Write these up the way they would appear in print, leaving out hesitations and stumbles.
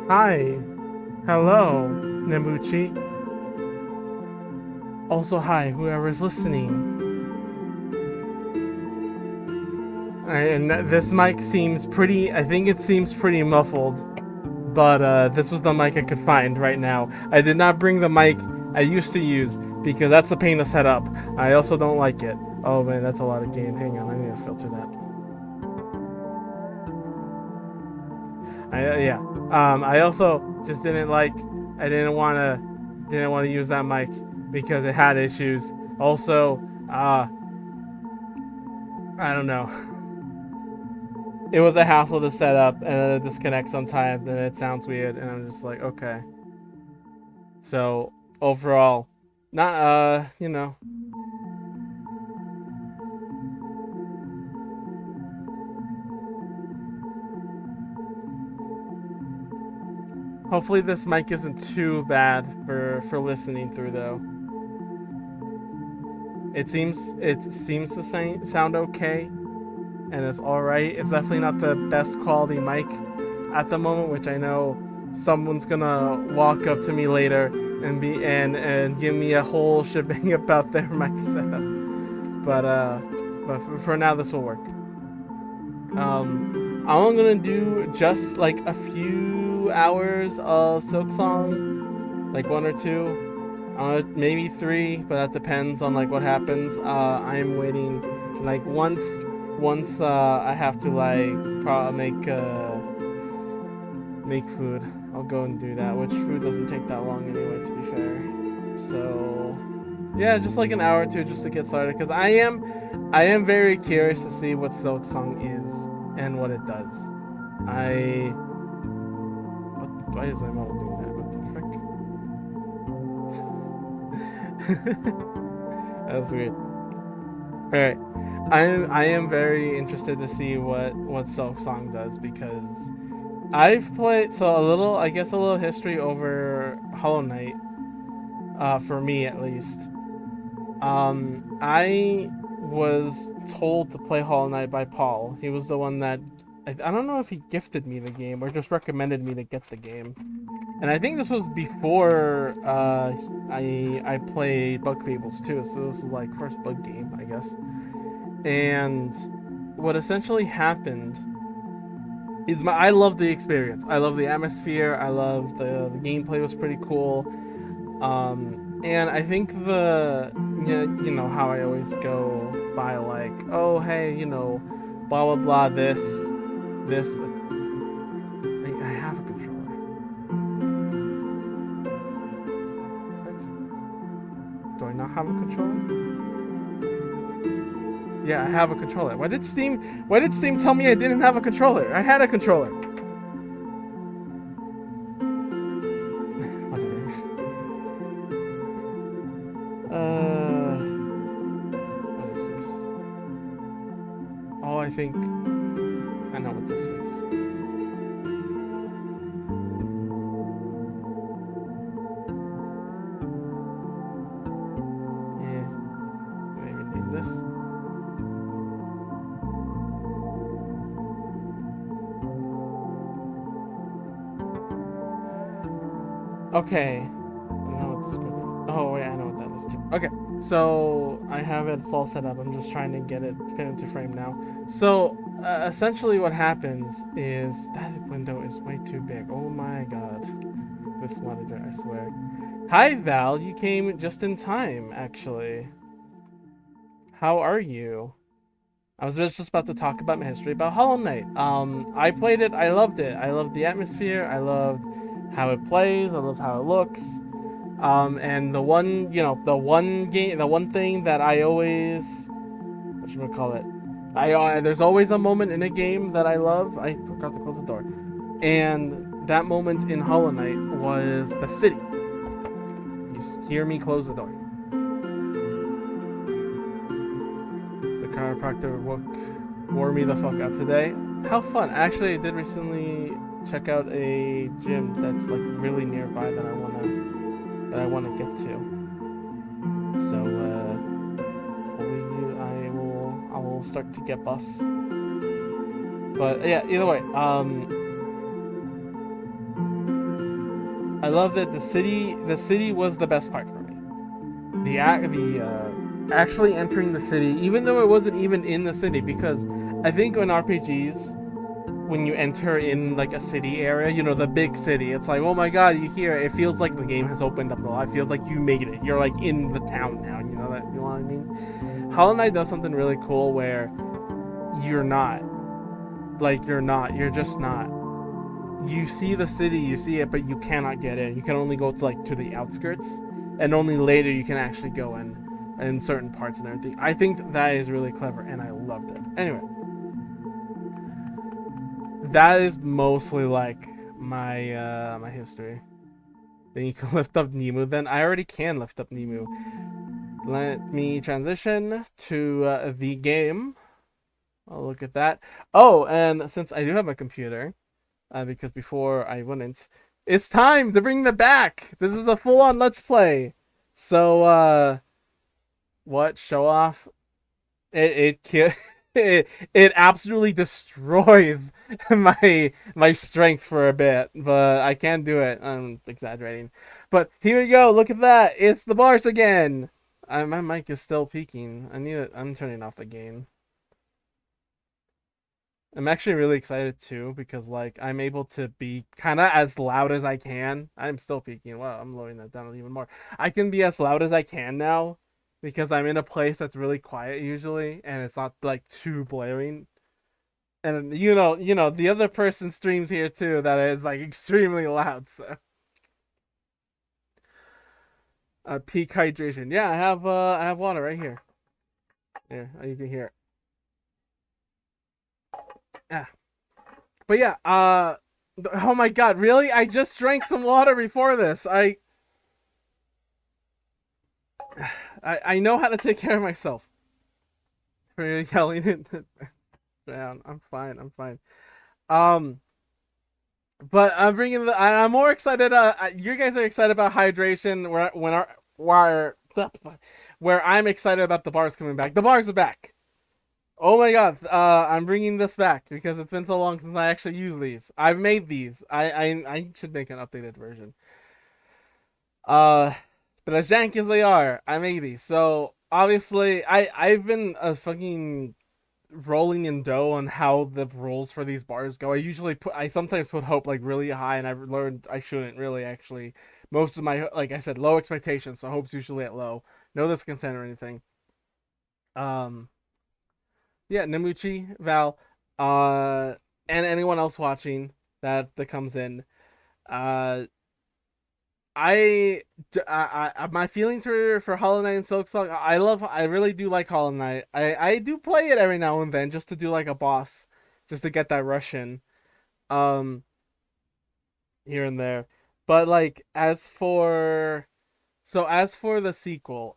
Hi. Hello, Nemuchi. Also, hi, whoever's listening. And this mic seems pretty, I think it seems pretty muffled, but this was the mic I could find right now. I did not bring the mic I used to use because that's a pain to set up. I also don't like it. Oh man, that's a lot of gain. Hang on, I need to filter that. Yeah. I also just didn't like, I didn't want to use that mic because it had issues. Also, I don't know. It was a hassle to set up, and then it disconnects sometimes, and it sounds weird, and I'm just like, okay. So overall, not hopefully this mic isn't too bad for listening through though. It seems to sound okay, and it's all right. It's definitely not the best quality mic at the moment, which I know someone's gonna walk up to me later and give me a whole shebang about their mic setup. But for now, this will work. I'm gonna do just like a few hours of Silk Song, like one or two, maybe three, but that depends on like what happens. I'm waiting, like once I have to like make food. I'll go and do that, which food doesn't take that long anyway, to be fair. So yeah, just like an hour or two just to get started, because I am very curious to see what Silk Song is and what it does. I why is my mom doing that? What the frick? That was weird. All right, I am very interested to see what Silk Song does because I've played so a little, I guess a little history over Hollow Knight, for me at least. I was told to play Hollow Knight by Paul. He was the one that I don't know if he gifted me the game or just recommended me to get the game. And I think this was before I played Bug Fables too, so this was like first bug game, I guess. And what essentially happened is I love the experience. I love the atmosphere. I love the gameplay was pretty cool. And I think you know how I always go by like, oh hey, blah blah blah. This. I have a controller. What? Do I not have a controller? Yeah, I have a controller. Why did Steam tell me I didn't have a controller? I had a controller. Whatever. What is this? Oh, I think I know what this is. Yeah, maybe name this. Okay. I know what this could be. Oh wait, I know what that is too. Okay, so I have it all set up. I'm just trying to get it fit into frame now. So essentially, what happens is that window is way too big. Oh my god, this monitor, I swear. Hi Val, you came just in time. Actually, how are you? I was just about to talk about my history about Hollow Knight. I played it. I loved it. I loved the atmosphere. I loved how it plays. I loved how it looks. And the one game, the one thing that I always, what should we call it? There's always a moment in a game that I love. I forgot to close the door, and that moment in Hollow Knight was the city. You hear me close the door. The chiropractor wore me the fuck out today. How fun! Actually, I did recently check out a gym that's like really nearby that I wanna get to. So hopefully I will start to get buff. But yeah, either way, I love that the city was the best part for me. The actually entering the city, even though it wasn't even in the city, because I think in RPGs, when you enter in like a city area, the big city, it's like, oh my god, you hear it. It feels like the game has opened up a lot. It feels like you made it. You're like in the town now. You know what I mean? Hollow Knight does something really cool where you're not. Like you're not. You're just not. You see the city, you see it, but you cannot get in. You can only go to the outskirts, and only later you can actually go in certain parts and everything. I think that is really clever, and I loved it. Anyway, that is mostly like my history. Then you can lift up Nemu. Then I already can lift up Nemu. Let me transition to the game. I'll look at that. Oh, and since I do have a computer, because before I wouldn't, it's time to bring them back. This is the full-on Let's Play. So, what? Show off? It it absolutely destroys my strength for a bit, but I can do it. I'm exaggerating, but here we go. Look at that. It's the bars again. My mic is still peaking. I'm turning off the gain. I'm actually really excited too because like I'm able to be kind of as loud as I can. I'm still peaking. Wow, I'm lowering that down even more. I can be as loud as I can now because I'm in a place that's really quiet usually and it's not like too blaring. And the other person streams here too that is like extremely loud. So peak hydration. Yeah, I have water right here. There, you can hear it. Yeah. But yeah, oh my god, really? I just drank some water before this. I know how to take care of myself. For yelling it down. I'm fine. I'm fine. Um, but I'm more excited. You guys are excited about hydration. Where I'm excited about the bars coming back. The bars are back. Oh my god, I'm bringing this back because it's been so long since I actually used these. I've made these. I should make an updated version. Uh, but as jank as they are, I made these. So obviously, I've been a fucking rolling in dough on how the rules for these bars go. I sometimes put hope like really high, and I've learned I shouldn't really actually. Most of my, like I said, low expectations, so hope's usually at low. No discontent or anything. Um, yeah, Namuchi, Val, and anyone else watching that comes in. Uh, my feelings for Hollow Knight and Silksong. I really do like Hollow Knight. I do play it every now and then just to do like a boss, just to get that rush in, um, here and there. But like as for the sequel,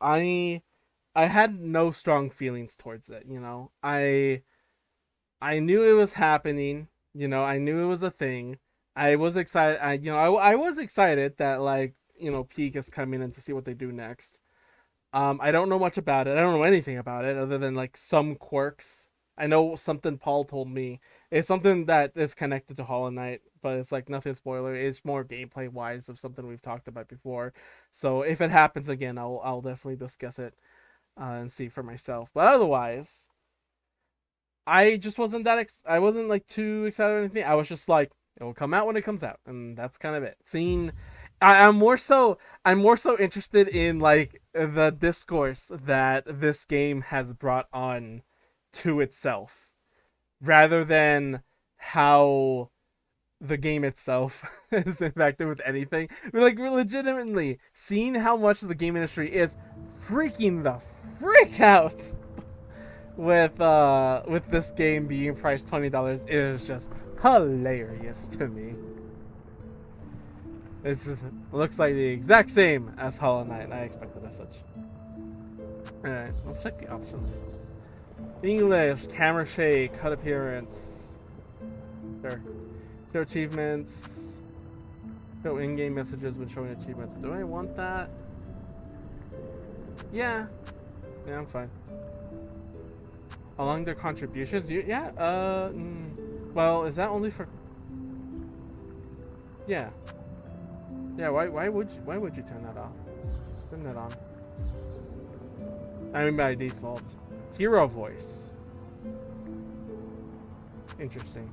I had no strong feelings towards it. I knew it was happening. I knew it was a thing. I was excited. I was excited that like Peak is coming in to see what they do next. I don't know much about it. I don't know anything about it other than like some quirks. I know something Paul told me. It's something that is connected to Hollow Knight, but it's like nothing spoiler. It's more gameplay wise of something we've talked about before. So if it happens again, I'll definitely discuss it and see for myself. But otherwise, I just wasn't I wasn't like too excited or anything. I was just like, it will come out when it comes out, and that's kind of it. I'm more so interested in like the discourse that this game has brought on to itself, rather than how the game itself is impacted with anything. Like legitimately seeing how much the game industry is freaking the frick out with this game being priced $20 is just hilarious to me. Looks like the exact same as Hollow Knight. I expected as such. Alright, let's check the options. English, camera shake, HUD appearance. Sure. Show achievements. Show in-game messages when showing achievements. Do I want that? Yeah. Yeah, I'm fine. Along their contributions? Yeah, well, is that only for... Yeah. Yeah, why would you turn that off? Turn that on. I mean by default. Hero voice. Interesting.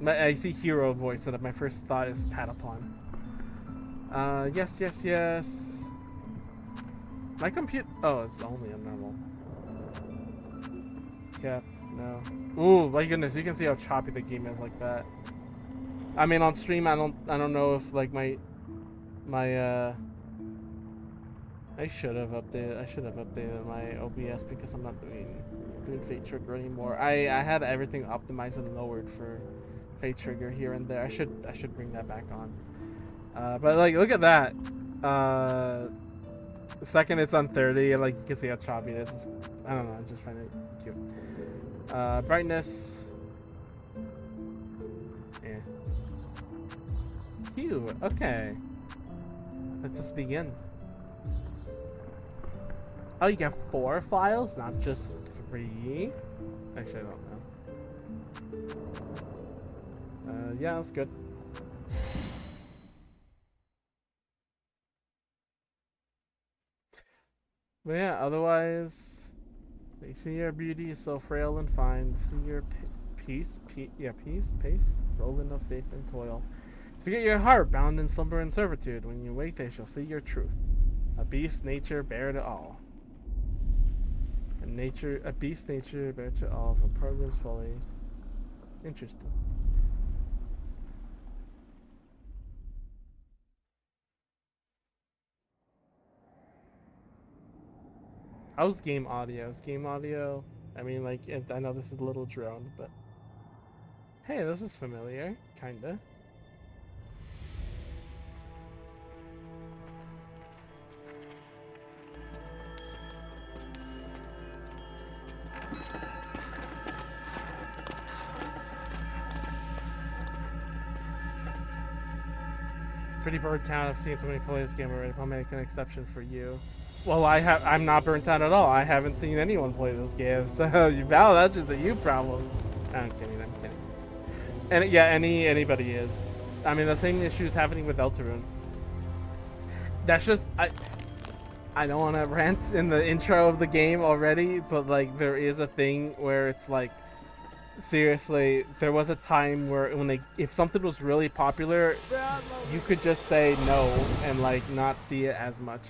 I see hero voice and my first thought is Patapon. Yes, yes, yes. My computer. Oh, it's only a normal. Yeah, no. Ooh, my goodness, you can see how choppy the game is like that. I mean, on stream, I don't know if like my I should have updated my OBS because I'm not doing Fate Trigger anymore. I had everything optimized and lowered for Fate Trigger here and there. I should bring that back on. But like, look at that. The second it's on 30, like you can see how choppy it is. I don't know. I just find it cute. Brightness. Yeah. Cute. Okay. Let's just begin. Oh, you got 4 files, not just 3. Actually, I don't know. Yeah, that's good. But yeah, otherwise, you see your beauty is so frail and fine. See your peace, pace, rolling of faith and toil. Forget your heart, bound in slumber and servitude. When you wake, they shall see your truth. A beast nature bear to all. A beast nature bear to all from progress folly. Interesting. How's game audio? Is game audio? I mean, like, I know this is a little drone, but hey, this is familiar, kinda. Pretty burnt out. I've seen so many play this game already. I'll make an exception for you. Well, I'm not burnt out at all. I haven't seen anyone play this game, so Val, that's just a you problem. I'm kidding. I'm kidding. And yeah, anybody is. I mean, the same issue is happening with Deltarune. That's just I don't want to rant in the intro of the game already, but like there is a thing where it's like, seriously, there was a time where if something was really popular, you could just say no and like not see it as much.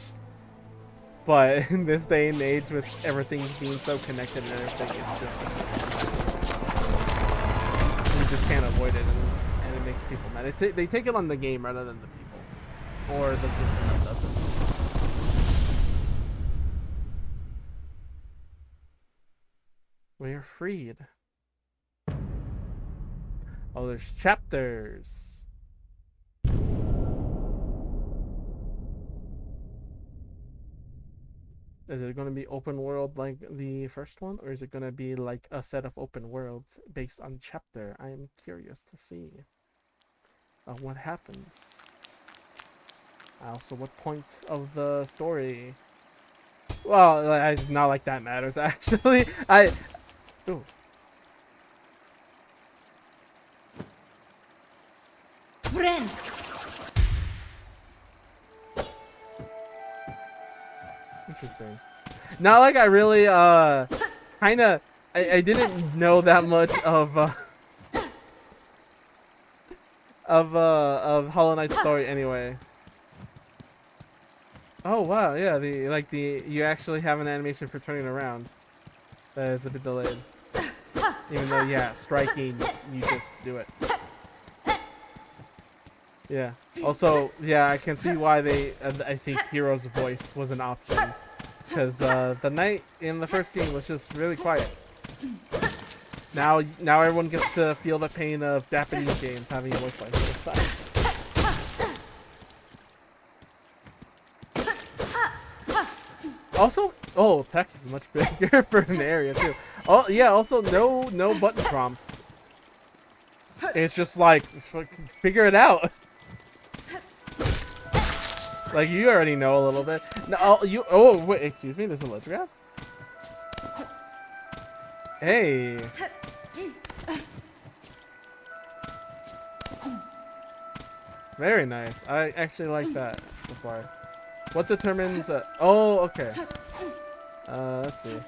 But in this day and age, with everything being so connected and everything, it's just you just can't avoid it, and it makes people mad. They take it on the game rather than the people or the system that does it. We are freed. Oh, there's chapters. Is it going to be open world like the first one, or is it going to be like a set of open worlds based on chapter? I am curious to see what happens. Also, what point of the story? Well, it's not like that matters actually. Ooh. Friend. Interesting. Not like I really kind of I didn't know that much of Hollow Knight's story anyway. Oh wow, yeah, you actually have an animation for turning around. That is a bit delayed. Even though, yeah, striking, you just do it. Yeah. Also, yeah, I can see why I think Hero's voice was an option. Because the knight in the first game was just really quiet. Now everyone gets to feel the pain of Japanese games having a voice like this. Also, oh, text is much bigger for an area too. Oh yeah, also no button prompts. It's just like figure it out. Like you already know a little bit. No, oh wait, excuse me. There's a ledge grab. Hey. Very nice. I actually like that so far. What determines? Oh, okay. Let's see.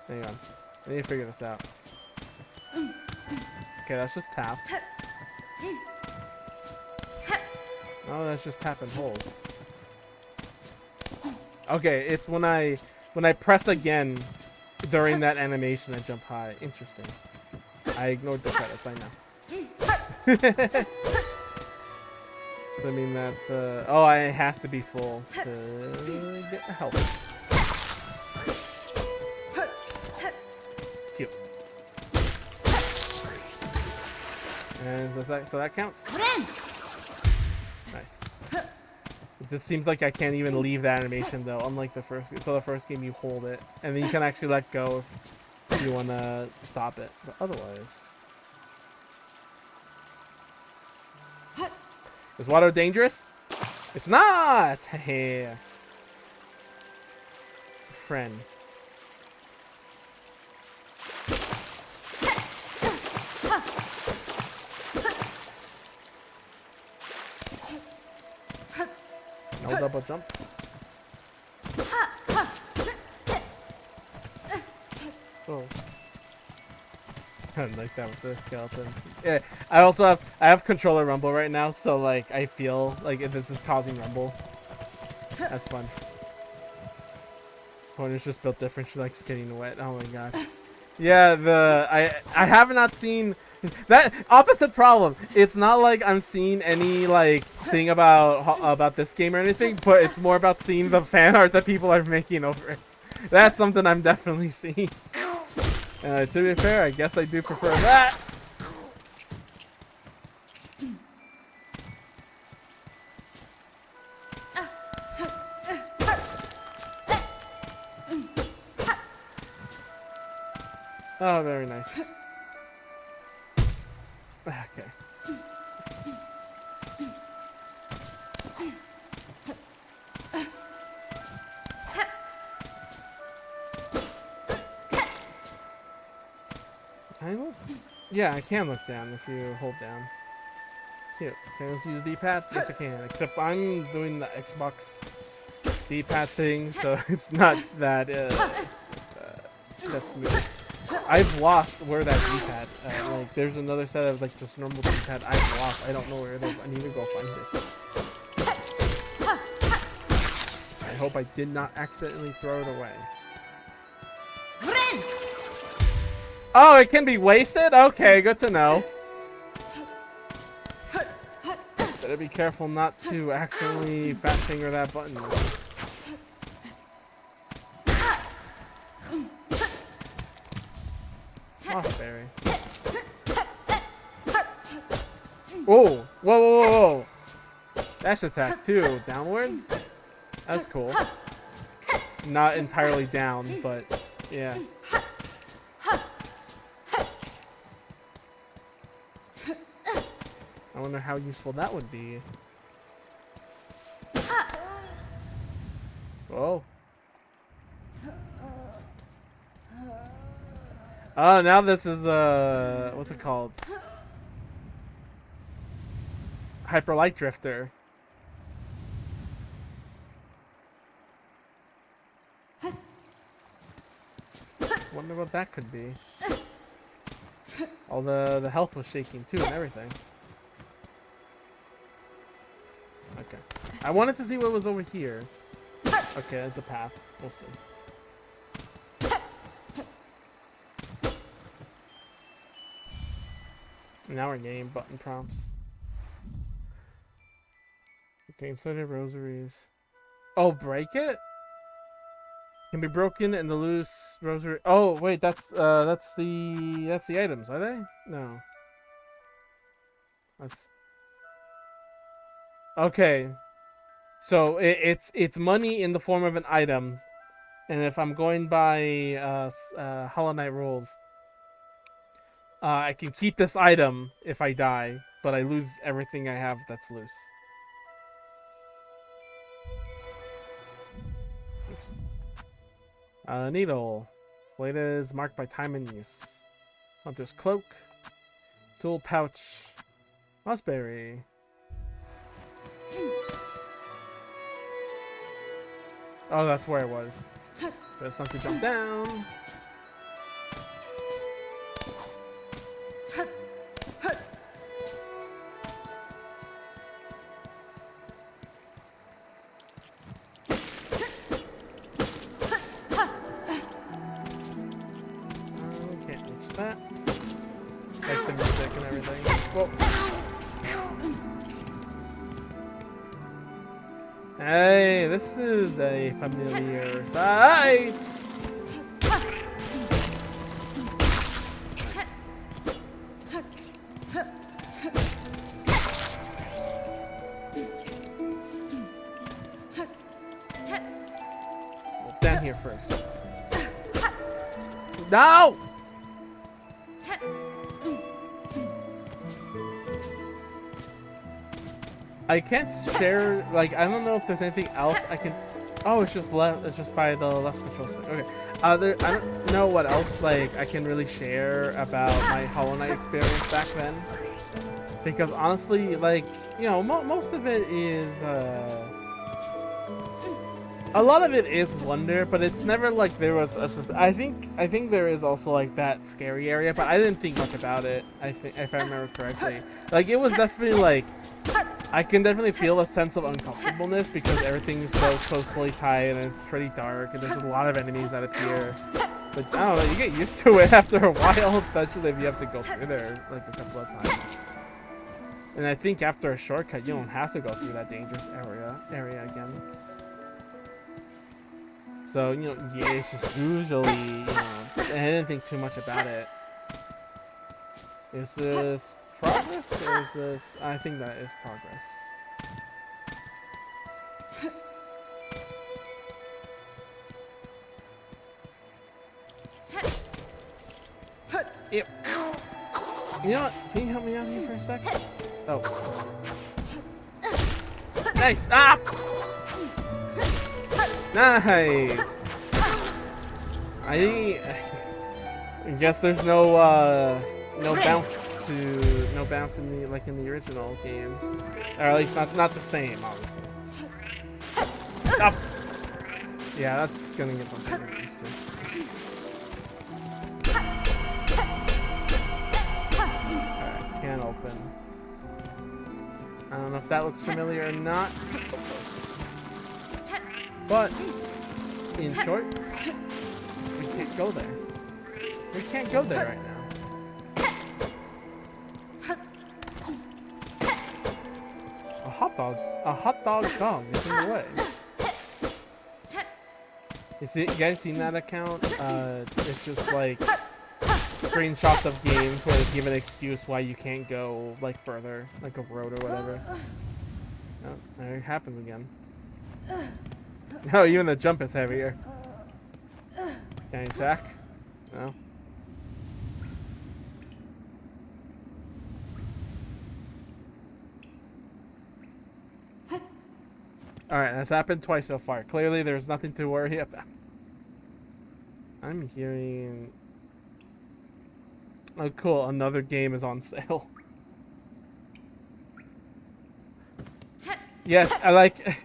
Hang on. I need to figure this out. Okay, that's just tap. Oh, that's just tap and hold. Okay, it's when I press again during that animation, I jump high. Interesting. I ignored the credits. I know. I mean that's oh, it has to be full to get help. Cute. And does that, so that counts. Nice. It seems like I can't even leave the animation though, unlike the first. So the first game you hold it, and then you can actually let go if you want to stop it. But otherwise, is water dangerous? It's not. Hey, friend. No double jump. Oh. I like that with the skeleton. Yeah, I have controller rumble right now, so like I feel like if this is causing rumble. That's fun. Corner's just built different. She likes getting wet. Oh my god. Yeah, I have not seen that opposite problem. It's not like I'm seeing any like thing about this game or anything, but it's more about seeing the fan art that people are making over it. That's something I'm definitely seeing. To be fair, I guess I do prefer that. Oh, very nice. Okay. Can I look? Yeah, I can look down if you hold down. Here, can I just use D-pad? Yes, I can. Except I'm doing the Xbox D-pad thing, so it's not that that smooth. I've lost where that D-pad. Like, there's another set of like just normal D-pad. I've lost. I don't know where it is. I need to go find it. I hope I did not accidentally throw it away. Oh, it can be wasted? Okay, good to know. Better be careful not to accidentally fat finger that button. Mossberry. Whoa! Whoa, whoa, whoa, whoa! Dash attack too. Downwards? That's cool. Not entirely down, but yeah. I wonder how useful that would be. Whoa. Oh, now this is the... what's it called? Hyper Light Drifter. Wonder what that could be. All the health was shaking too and everything. Okay. I wanted to see what was over here. Okay, there's a path. We'll see. Now we're getting button prompts. Okay, inserted rosaries. Oh, break it? Can be broken and the loose rosary. Oh, wait, that's the items, are they? No. That's okay. So it's money in the form of an item, and if I'm going by Hollow Knight rules, I can keep this item if I die, but I lose everything I have that's loose. Oops. Needle. Blade is marked by time and use. Hunter's cloak. Tool pouch. Mossberry. Oh, that's where it was. There's something to jump down. Can't reach that. Like the music and everything. Whoa. Hey, this is a familiar sight. Down here first. No! I can't share, like, I don't know if there's anything else I can. Oh, it's just left. It's just by the left control stick. Okay. I don't know what else like I can really share about my Hollow Knight experience back then, because honestly, like, you know, most of it is. A lot of it is wonder, but it's never like there was a. I think there is also like that scary area, but I didn't think much about it. I think if I remember correctly, like it was definitely like. I can definitely feel a sense of uncomfortableness because everything's so closely tied and it's pretty dark and there's a lot of enemies that appear. But I don't know, you get used to it after a while, especially if you have to go through there like a couple of times. And I think after a shortcut, you don't have to go through that dangerous area again. So, you know, yeah, it's just usually, you know, I didn't think too much about it. Is this progress or is this? I think that is progress. Yep. You know what? Can you help me out here for a sec? Oh. Nice! Ah! Nice! I guess there's no bounce in the in the original game, or at least not the same, obviously. Ah. Yeah, that's gonna get something to get used to. Alright, can't open. I don't know if that looks familiar or not, but in short, we can't go there. We can't go there right now. A hot dog gum is in the way. You guys seen that account? It's just like screenshots of games where they give an excuse why you can't go like further, like a road or whatever. Oh, there it happens again. No, even the jump is heavier. Can you attack? No. Alright, that's happened twice so far. Clearly there's nothing to worry about. I'm hearing... Oh cool, another game is on sale. Yes, I like...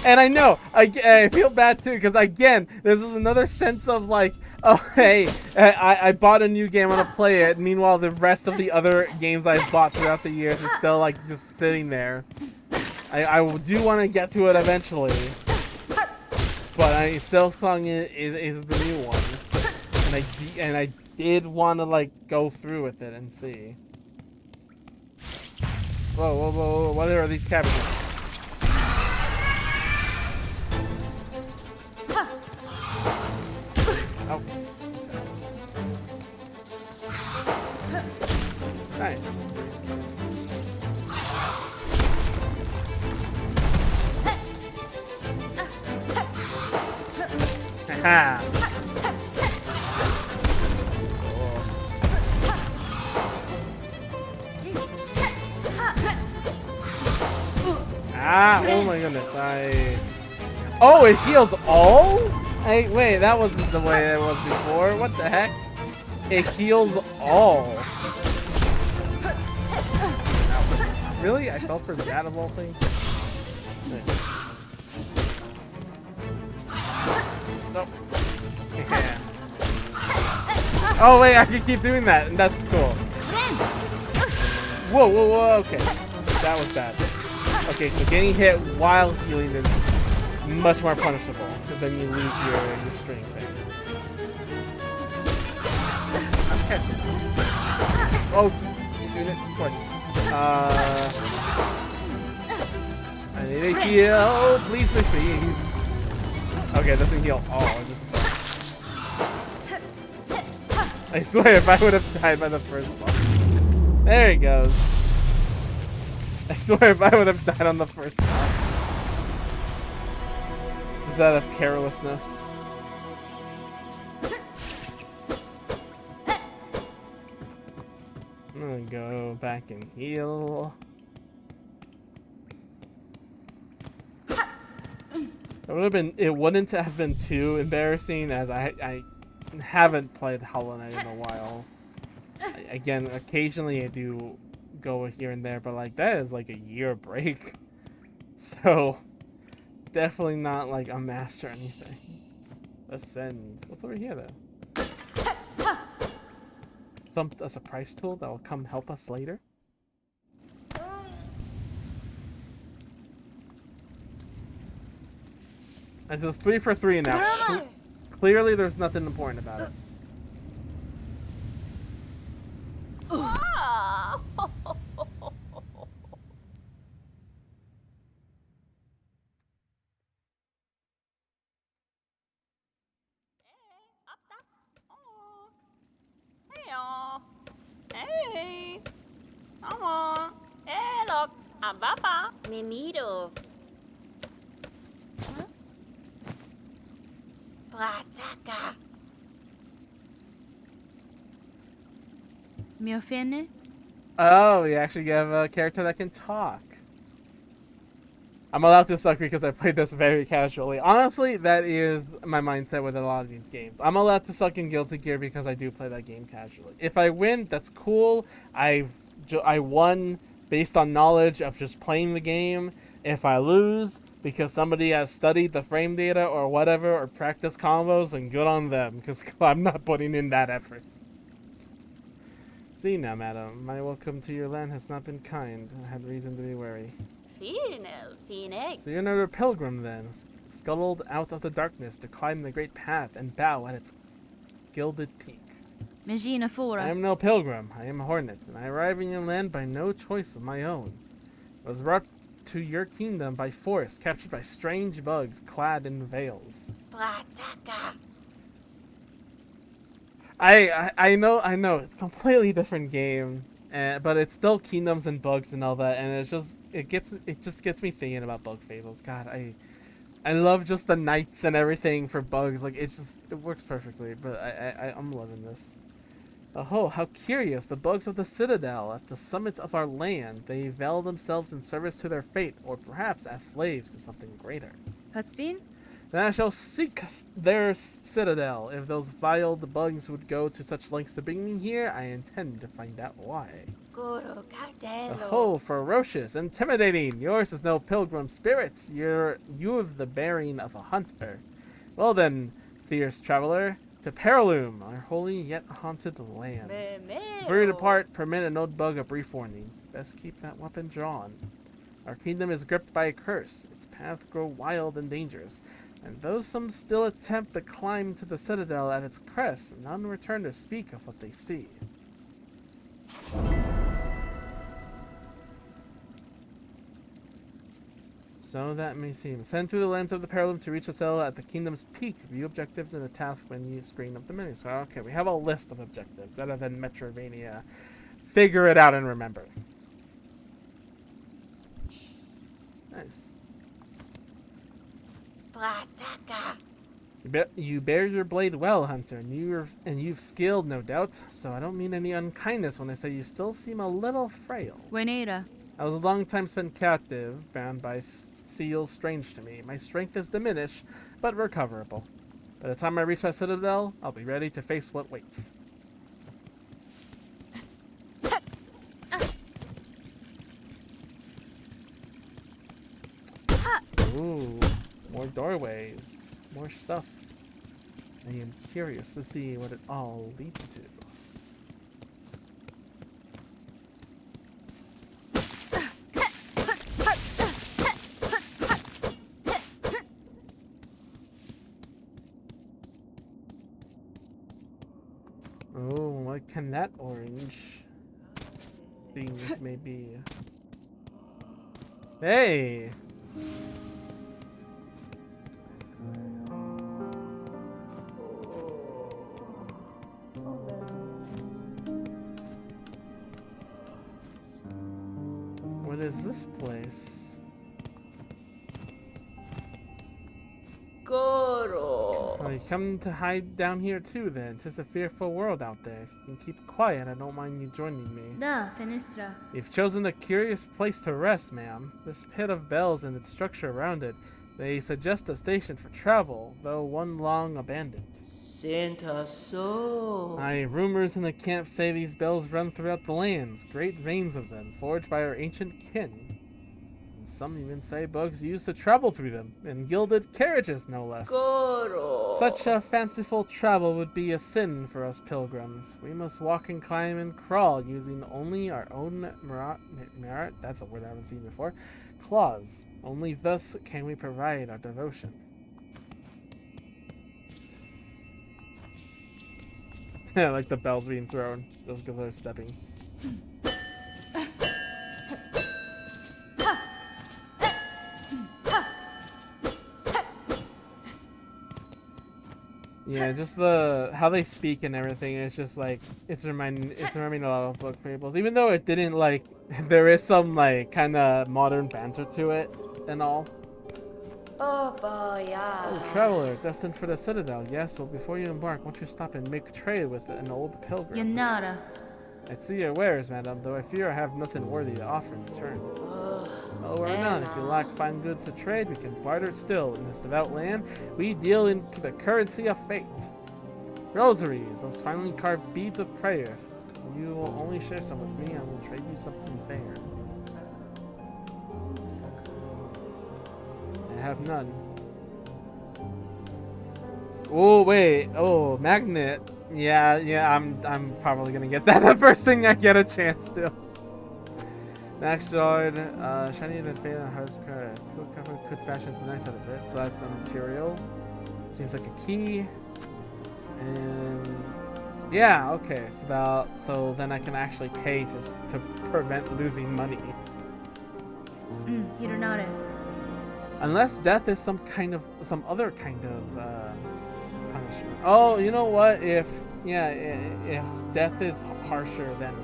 And I know, I feel bad too, because again, there's another sense of like, oh hey, I bought a new game, I want to play it. Meanwhile, the rest of the other games I've bought throughout the years is still like just sitting there. I do want to get to it eventually, but softsung is the new one, and I did want to like go through with it and see. Whoa, whoa, whoa, whoa! What are these cabbages? Oh. Nice. Haha. Ah, oh my goodness, Oh, it healed all? Hey, wait, that wasn't the way it was before. What the heck? It heals all. Really? I fell for that of all things? Nope. Yeah. Oh wait, I can keep doing that, and that's cool. Whoa, whoa, whoa, okay. That was bad. Okay, so getting hit while healing is much more punishable, because then you lose your strength there. I'm catching. Oh, doing it twice. I need a heal. Please, please. Okay, it doesn't heal all. I swear, if I would have died by the first one. There he goes. I swear, if I would have died on the first one. Just out of carelessness. I'm gonna go back and heal. It wouldn't have been too embarrassing, as I haven't played Hollow Knight in a while. Again, occasionally I do go here and there, but like that is like a year break. So definitely not like a master or anything. Ascend. What's over here though? A surprise tool that will come help us later. This is 3 for 3 now. Clearly, there's nothing important about it. Hey, come on. Hey, look, I'm Papa. Mimito. Huh? Prataka. Mi offende? Oh, we actually have a character that can talk. I'm allowed to suck because I played this very casually. Honestly, that is my mindset with a lot of these games. I'm allowed to suck in Guilty Gear because I do play that game casually. If I win, that's cool. I won based on knowledge of just playing the game. If I lose because somebody has studied the frame data or whatever, or practiced combos, then good on them, because I'm not putting in that effort. See now, madam, my welcome to your land has not been kind. I had reason to be wary. So you're another pilgrim, then, scuttled out of the darkness to climb the great path and bow at its gilded peak. Magina I fora. am no pilgrim, I am a hornet, and I arrive in your land by no choice of my own. I was brought to your kingdom by force, captured by strange bugs clad in veils. I know, it's a completely different game, but it's still kingdoms and bugs and all that, and it just gets me thinking about Bug Fables. God, I love just the knights and everything for bugs. Like it works perfectly. But I'm loving this. Oh, how curious! The bugs of the citadel at the summit of our land. They veil themselves in service to their fate, or perhaps as slaves to something greater. Haspin? Then I shall seek their citadel. If those vile bugs would go to such lengths to bring me here, I intend to find out why. Oh, ferocious, intimidating. Yours is no pilgrim spirit. You have the bearing of a hunter. Well then, fierce traveler, to Peraloom, our holy yet haunted land. Before you depart, permit an old bug a brief warning. Best keep that weapon drawn. Our kingdom is gripped by a curse. Its paths grow wild and dangerous. And though some still attempt to climb to the citadel at its crest, none return to speak of what they see. So that may seem. Send through the lens of the Paraloom to reach the cell at the kingdom's peak. View objectives in the task menu screen of the menu. So, okay, we have a list of objectives rather than Metrovania. Figure it out and remember. Nice. You bear your blade well, Hunter, and you've skilled, no doubt. So I don't mean any unkindness when I say you still seem a little frail. Buenera. I was a long time spent captive, bound by seals strange to me. My strength is diminished, but recoverable. By the time I reach that citadel, I'll be ready to face what waits. Ooh, more doorways, more stuff. I am curious to see what it all leads to. Oh, what can that orange things may be? Hey! What is this place? Goro. Oh, you come to hide down here too then. 'Tis a fearful world out there. If you can keep quiet, I don't mind you joining me. Da, fenestra. You've chosen a curious place to rest, ma'am. This pit of bells and its structure around it. They suggest a station for travel, though one long abandoned. Santa so. Aye, rumors in the camp say these bells run throughout the lands, great veins of them, forged by our ancient kin. And some even say bugs used to travel through them, in gilded carriages no less. Goro. Such a fanciful travel would be a sin for us pilgrims. We must walk and climb and crawl using only our own merit, that's a word I haven't seen before, claws. Only thus can we provide our devotion. Like the bells being thrown. Those guys are stepping. Yeah, just the how they speak and everything is just like it's reminding me a lot of book fables. Even though it didn't like there is some like kinda modern banter to it and all. Oh boy, Oh, traveler, destined for the citadel. Yes, well before you embark, won't you stop and make trade with an old pilgrim? Yanara. I'd see your wares, madam, though I fear I have nothing worthy to offer in return. Oh, worry not. If you lack fine goods to trade, we can barter still. In this devout land, we deal in the currency of fate. Rosaries, those finely carved beads of prayer. If you will only share some with me, I will trade you something fair. I have none. Oh wait, oh magnet. Yeah, I'm probably gonna get that the first thing I get a chance to. Next sword, shiny and faded on hard square. Could fashion some nice out of it. So that's some material. Seems like a key. And yeah, okay. So then I can actually pay to prevent losing money. Hironare. Unless death is some other kind of punishment. Oh, you know what? If death is harsher than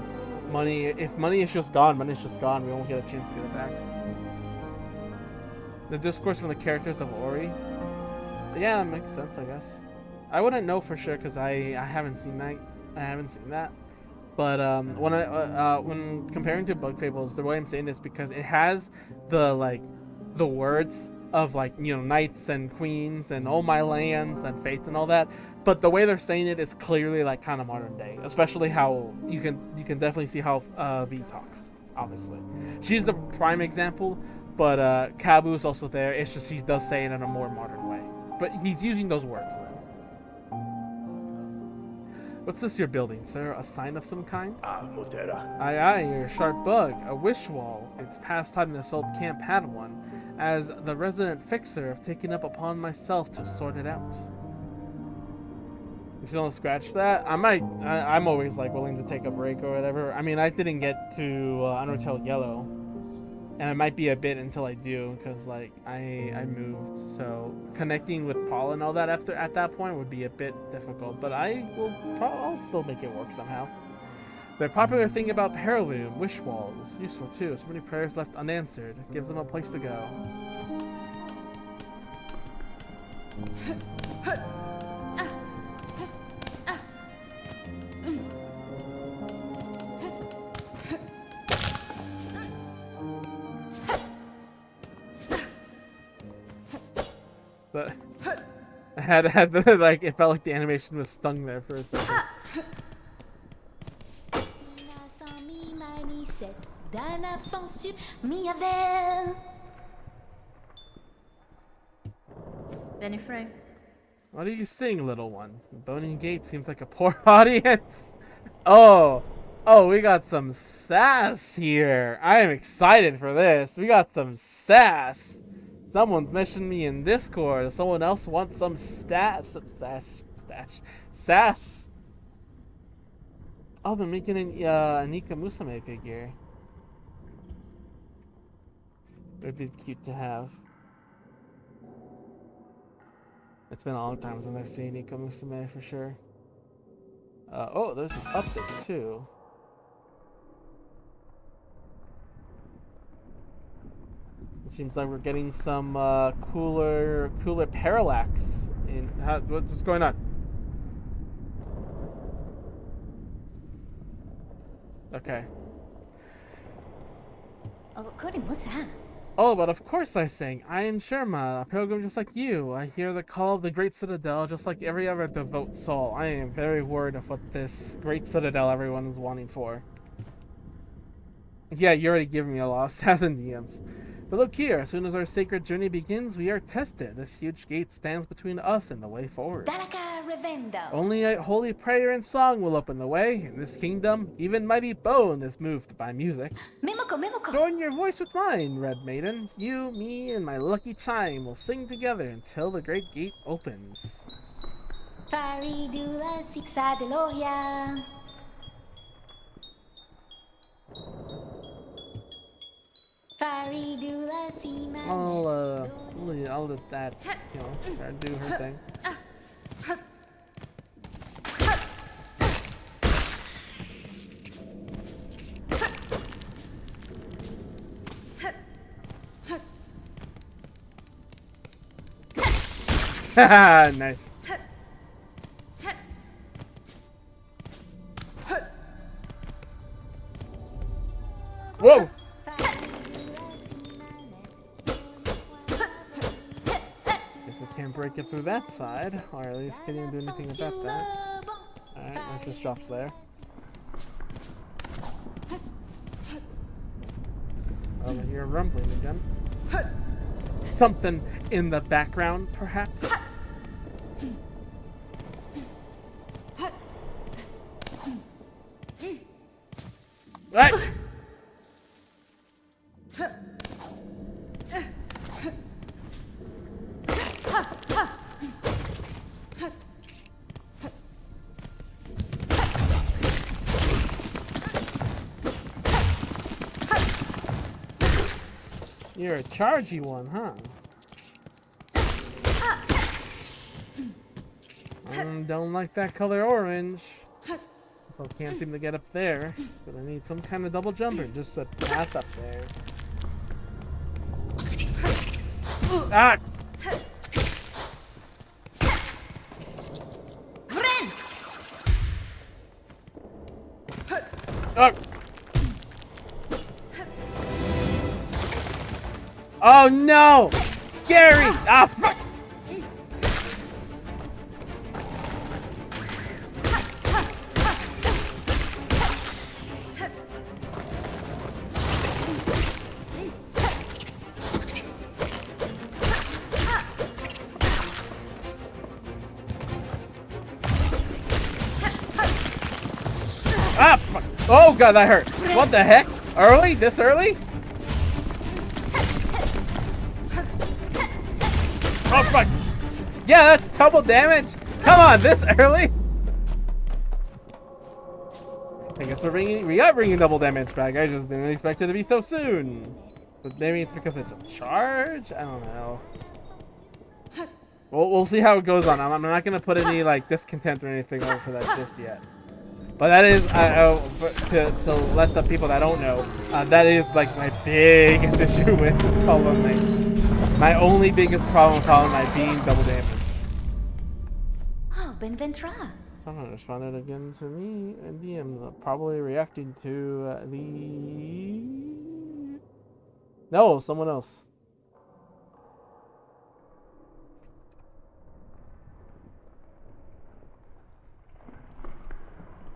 money, if money is just gone, money is just gone. We won't get a chance to get it back. The discourse from the characters of Ori. Yeah, that makes sense, I guess. I wouldn't know for sure because I haven't seen that. But when comparing to Bug Fables, the way I'm saying this because it has the words of knights and queens and all my lands and faith and all that, but the way they're saying it is clearly like kind of modern day, especially how you can definitely see how V talks. Obviously, she's a prime example, but Kabu's also there. It's just he does say it in a more modern way, but he's using those words then. What's this you're building, sir? A sign of some kind? Mutera. Aye, you're a sharp bug. A wish wall. It's past time this old camp had one. As the resident fixer, I've taken up upon myself to sort it out. If you don't scratch that, I'm always willing to take a break or whatever. I mean, I didn't get to Undertale Yellow. And it might be a bit until I do, because I moved, so connecting with Paul and all that at that point would be a bit difficult. But I'll still make it work somehow. The popular thing about Heirloom, wish walls, useful too. So many prayers left unanswered, gives them a place to go. But I had the it felt like the animation was stung there for a second. Benny. What are you sing, little one? Bony Gate seems like a poor audience. Oh, we got some sass here. I am excited for this. We got some sass. Someone's mentioned me in Discord. Someone else wants some sass. Oh, they're making an Anika Musume figure. It'd be cute to have. It's been a long time since I've seen Anika Musume for sure. Oh, there's an update too. It seems like we're getting some cooler parallax. What's going on? Okay. Corin, what's that? Oh, but of course I sang. I am Sherma, a pilgrim just like you. I hear the call of the great citadel just like every other devout soul. I am very worried of what this great citadel everyone is wanting for. Yeah, you're already giving me a lot of assassin DMs. But look here, as soon as our sacred journey begins, we are tested. This huge gate stands between us and the way forward. Only a holy prayer and song will open the way. In this kingdom, even mighty bone is moved by music. Join your voice with mine, Red Maiden. You, me, and my lucky chime will sing together until the great gate opens. Faridula Siksa Deloya. Faridula Sima. I'll let that, try to do her thing. Haha, nice. Whoa! Guess I can't break it through that side, or at least can't even do anything about that. Alright, nice, this drops there. Over here, rumbling again. Something in the background, perhaps? Right. You're a chargy one, huh? Don't like that color orange. So can't seem to get up there. But I need some kind of double jumper just to pass up there. Ah! Oh! Oh no! Gary! Ah, fuck! Ah, fuck. Oh god, that hurt. What the heck? Early? This early? Oh fuck! Yeah, that's double damage. Come on, this early? I guess we got bringing double damage back. I just didn't expect it to be so soon. But maybe it's because it's a charge. I don't know. We'll see how it goes on. I'm not gonna put any like discontent or anything over for that just yet. But that is to let the people that don't know, that is like my biggest issue with Hollow Knight. My only biggest problem with Hollow Knight being double damage. Oh, Benventra. Someone responded again to me and DM, probably reacting to No, someone else.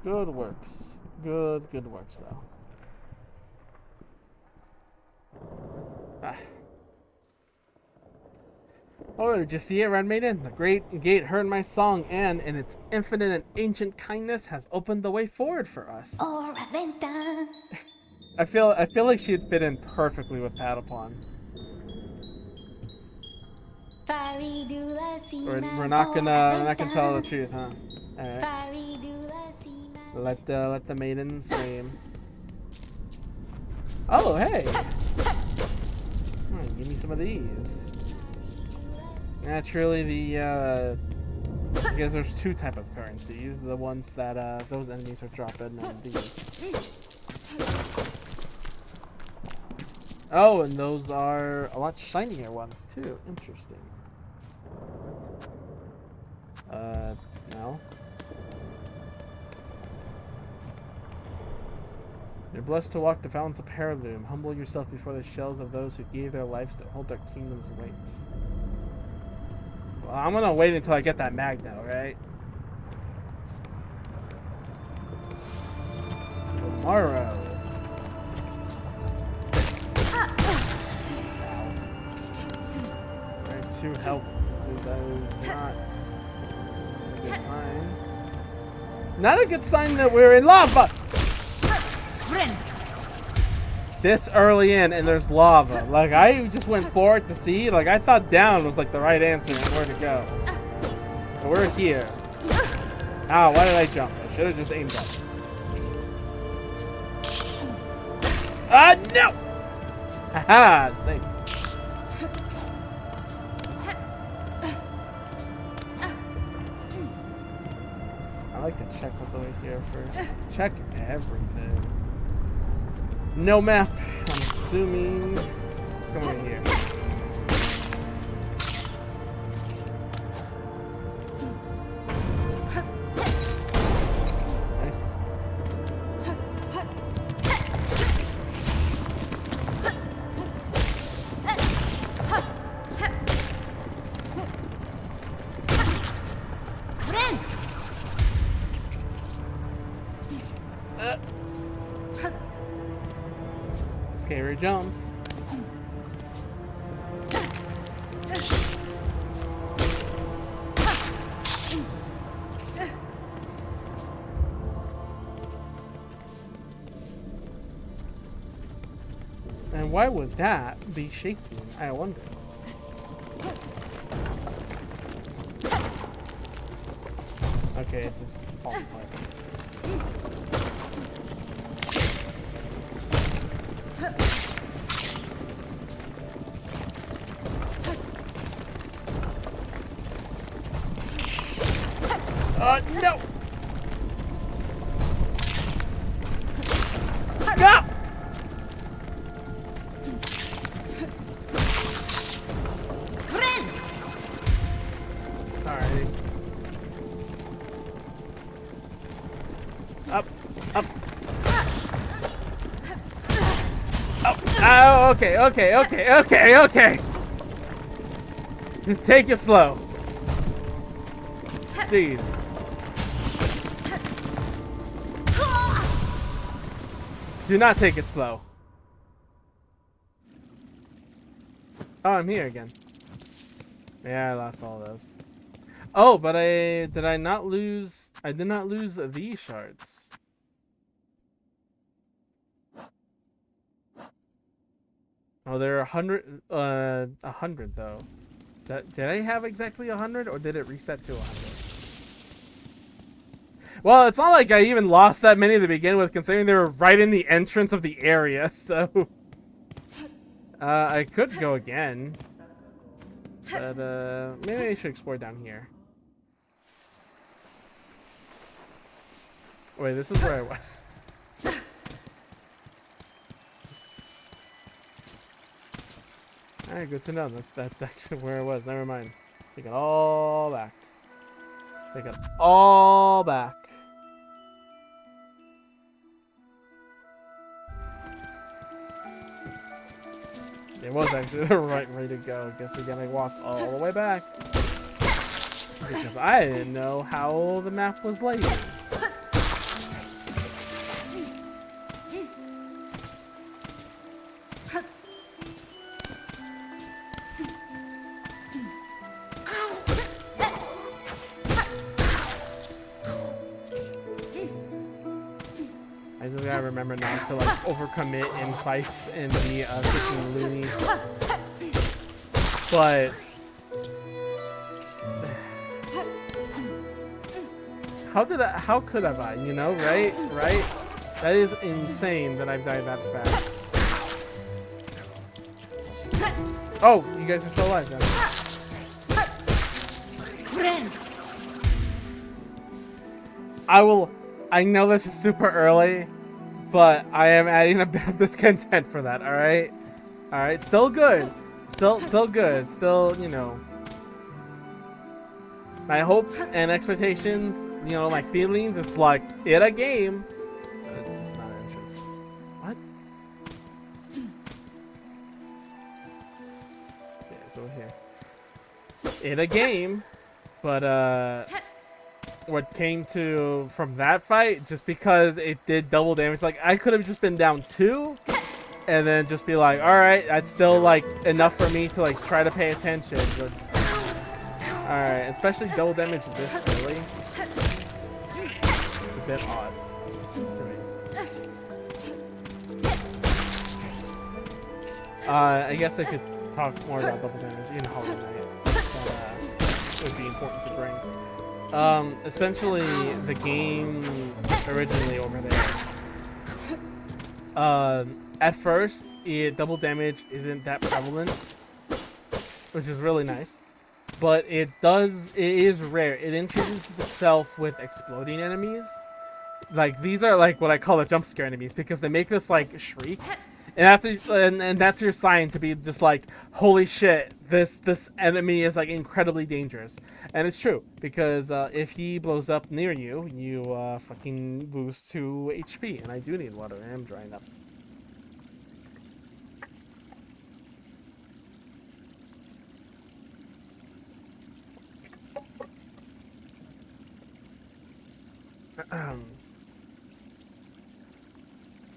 Good works. Good works, though. Ah. Oh, did you see it, Red Maiden? The great gate heard my song and, in its infinite and ancient kindness, has opened the way forward for us. Ora venta. I feel like she'd fit in perfectly with Patapon. Faridula sima. We're not gonna Ora tell the venta. truth, huh? Alright. Faridula sima. Let the maiden scream. Oh, hey! Give me some of these. Naturally, I guess there's two type of currencies. The ones that those enemies are dropping, and these. Oh, and those are a lot shinier ones too. Interesting. No. You're blessed to walk the fountains of Heirloom. Humble yourself before the shells of those who gave their lives to hold their kingdom's weight. Well, I'm gonna wait until I get that magnet, alright? Tomorrow. Alright, 2 health. So that is not a good sign. Not a good sign that we're in lava! This early in and there's lava. Like, I just went forward to see. Like, I thought down was like the right answer and where to go. And we're here. Ow, why did I jump? I should have just aimed up. Ah, no! Haha, safe. I like to check what's over here first. Check everything. No map. I'm assuming. Come over here. Nice. Scary jumps. And why would that be shaking? I wonder. Okay, it just falls apart. No! No! Alright. Up, up. Oh, okay. Just take it slow. Jeez. Do not take it slow. Oh, I'm here again. Yeah, I lost all those. Oh, but I did not lose these shards. Oh, there are 100 though. Did I have exactly 100 or did it reset to 100? Well, it's not like I even lost that many to begin with, considering they were right in the entrance of the area, so... I could go again. But, maybe I should explore down here. Wait, this is where I was. Alright, good to know. That's actually where I was. Never mind. Take it all back. Take it all back. It was actually the right way to go. Guess again, I walked all the way back. Because I didn't know how the map was laid. remember not to like overcommit in fights and be freaking loony. But how could have I, you know, right? That is insane that I've died that fast. Oh, you guys are still alive then. I know this is super early, but I am adding a bit of discontent for that, alright? Alright, still good. Still good. Still, you know. My hope and expectations, you know, my feelings, it's like, in a game. It's not an entrance. What? Yeah, it's over here. In a game, but, what came to from that fight, just because it did double damage, like, I could have just been down 2, and then just be like, alright, that's still, like, enough for me to, like, try to pay attention, but... Alright, especially double damage this early. It's a bit odd for me. I guess I could talk more about double damage in Hollow Knight. It would be important to bring. Essentially, the game originally over there. At first, double damage isn't that prevalent, which is really nice. But it is rare. It introduces itself with exploding enemies. Like, these are like what I call the jump scare enemies, because they make this like shriek. And that's your sign to be just like, holy shit, this enemy is like incredibly dangerous. And it's true, because if he blows up near you, you fucking lose 2 HP. And I do need water. I am drying up.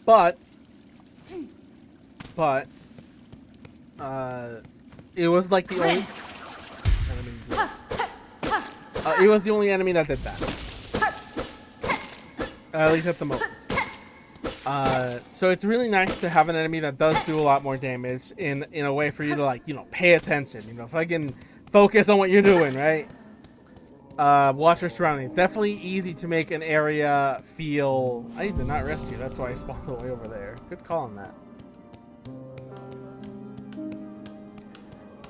But it was like the only it was the only enemy that did that, at least at the moment. So it's really nice to have an enemy that does do a lot more damage in a way for you to, like, you know, pay attention, you know, if I can focus on what you're doing, right? Watch your surroundings. Definitely easy to make an area feel... I did not rest you, that's why I spawned all the way over there. Good call on that.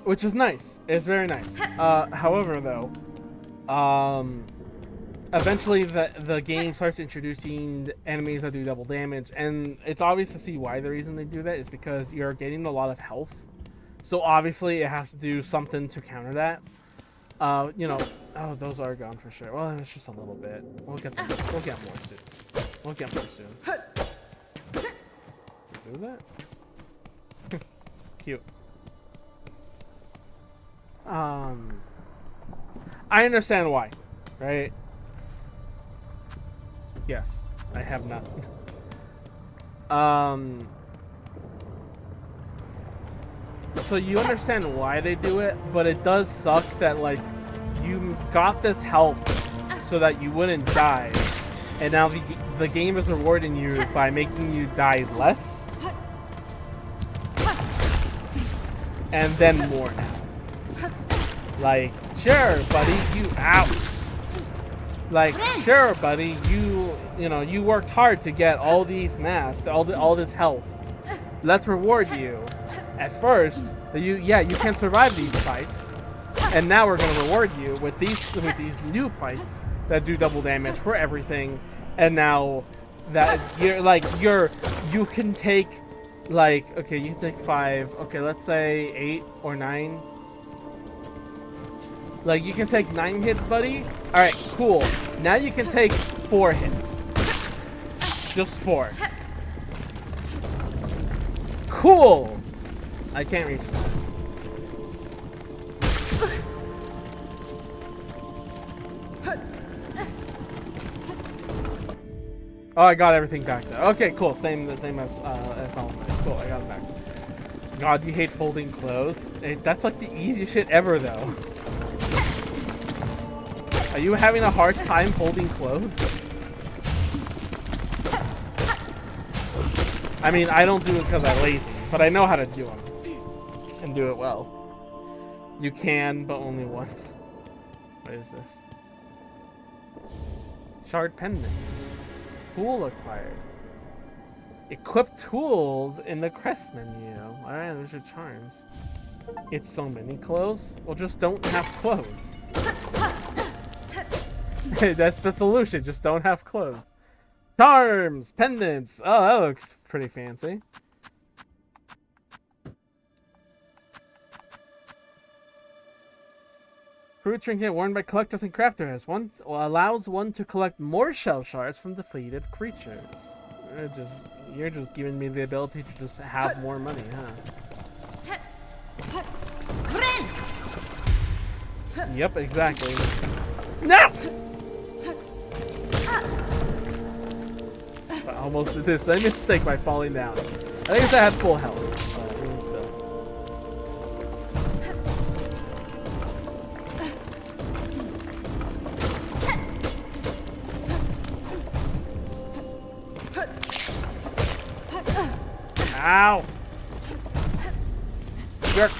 Which is nice. It's very nice. However, though, eventually the game starts introducing enemies that do double damage, and it's obvious to see why the reason they do that is because you're getting a lot of health. So obviously it has to do something to counter that. You know, oh, those are gone for sure. Well, it's just a little bit. We'll get them. We'll get more soon. We'll get more soon. Do that? Cute. I understand why, right? Yes, I have not. So you understand why they do it, but it does suck that, like, you got this health so that you wouldn't die, and now the game is rewarding you by making you die less, and then more now. Like, sure, buddy, like, sure, buddy, you know, you worked hard to get all these masks, all this health. Let's reward you. At first, you can survive these fights, and now we're gonna reward you with these new fights that do double damage for everything. And now that you can take, like, okay, you can take 5. Okay, let's say 8 or 9. Like, you can take 9 hits, buddy. All right, cool. Now you can take 4 hits. Just 4. Cool. I can't reach that. Oh, I got everything back there. Okay, cool. Same as Hollow Knight. Cool, I got it back. God, you hate folding clothes. That's like the easiest shit ever, though. Are you having a hard time folding clothes? I mean, I don't do it because I'm lazy, but I know how to do them. And do it well. You can, but only once. What is this? Shard pendant. Tool acquired. Equip tools in the crest menu. Alright, those are charms. It's so many clothes. Well, just don't have clothes. That's the solution. Just don't have clothes. Charms, pendants. Oh, that looks pretty fancy. Fruit trinket worn by collectors and crafters. Allows one to collect more shell shards from defeated creatures. You're just giving me the ability to just have more money, huh? Yep, exactly. No! I almost did this same mistake by falling down. I think I had full health, but even still. Ow! Jerk!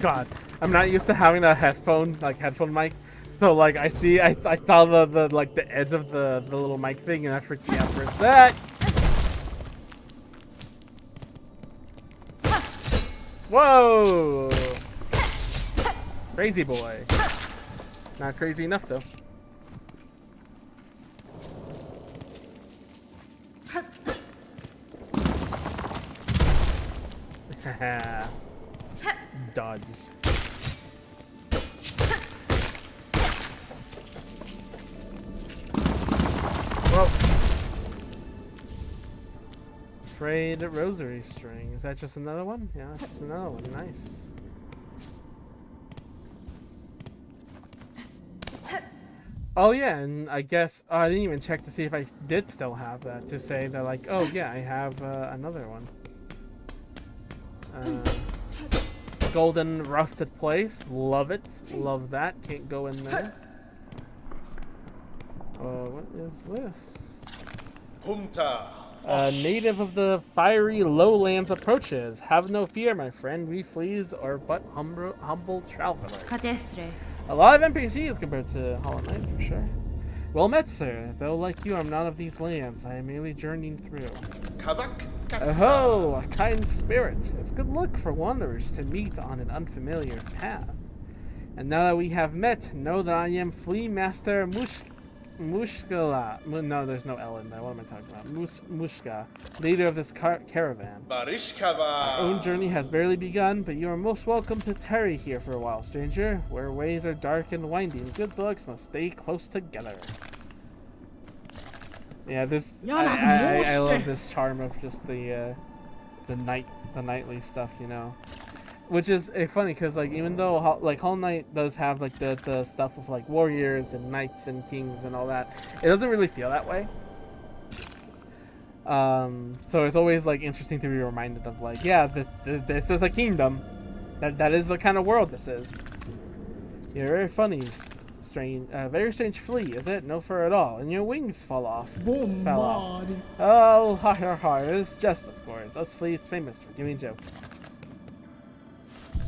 God, I'm not used to having a headphone mic. So like I saw the like the edge of the little mic thing and I freaked me out for a sec. Whoa! Crazy boy. Not crazy enough though. Dodge. Whoa. Frayed rosary string. Is that just another one? Yeah, that's just another one. Nice. Oh yeah, and I guess I didn't even check to see if I did still have that to say that like, oh yeah, I have another one. Golden rusted place. Love it. Love that. Can't go in there. What is this? Punta. A native of the fiery lowlands approaches. Have no fear, my friend. We fleas are but humble travelers. Cadestre. A lot of NPCs compared to Hollow Knight, for sure. Well met, sir. Though like you, I'm not of these lands. I am merely journeying through. Kavak. Oh, a kind spirit. It's good luck for wanderers to meet on an unfamiliar path. And now that we have met, know that I am Flea Master Mushkala. No, there's no L in there. What am I talking about? Mushka, leader of this caravan. Barishkava. Our own journey has barely begun, but you are most welcome to tarry here for a while, stranger. Where ways are dark and winding, good bugs must stay close together. Yeah, this I love this charm of just the nightly stuff, you know, which is funny because like even though like Hollow Knight does have like the stuff of like warriors and knights and kings and all that, it doesn't really feel that way. So it's always like interesting to be reminded of like, yeah, this is a kingdom, that is the kind of world this is. You're very funny. Very strange flea, is it? No fur at all, and your wings fell off. Oh, ha ha ha! It's just, of course. Us fleas famous for giving jokes.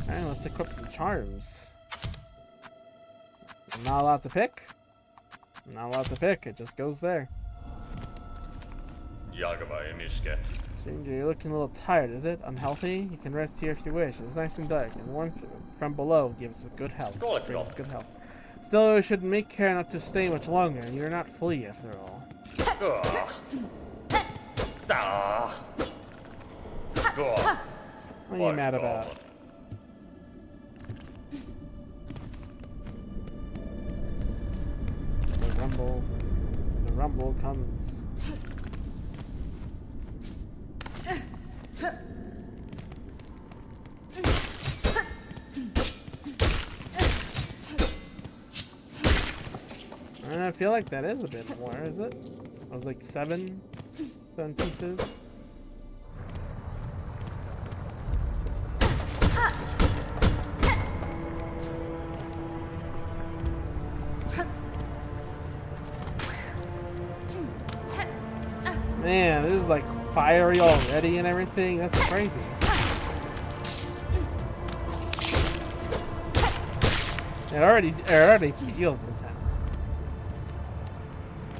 Alright, let's equip some charms. I'm not allowed to pick. I'm not allowed to pick. It just goes there. Stranger, you're looking a little tired, is it? Unhealthy? You can rest here if you wish. It's nice and dark, and warmth from below gives good health. Brings good health. Still, we should make care not to stay much longer. You're not flea, after all. What are you mad about? The rumble comes. I feel like that is a bit more, is it? I was like seven pieces. is like fiery already and everything. That's crazy. It already feels intense.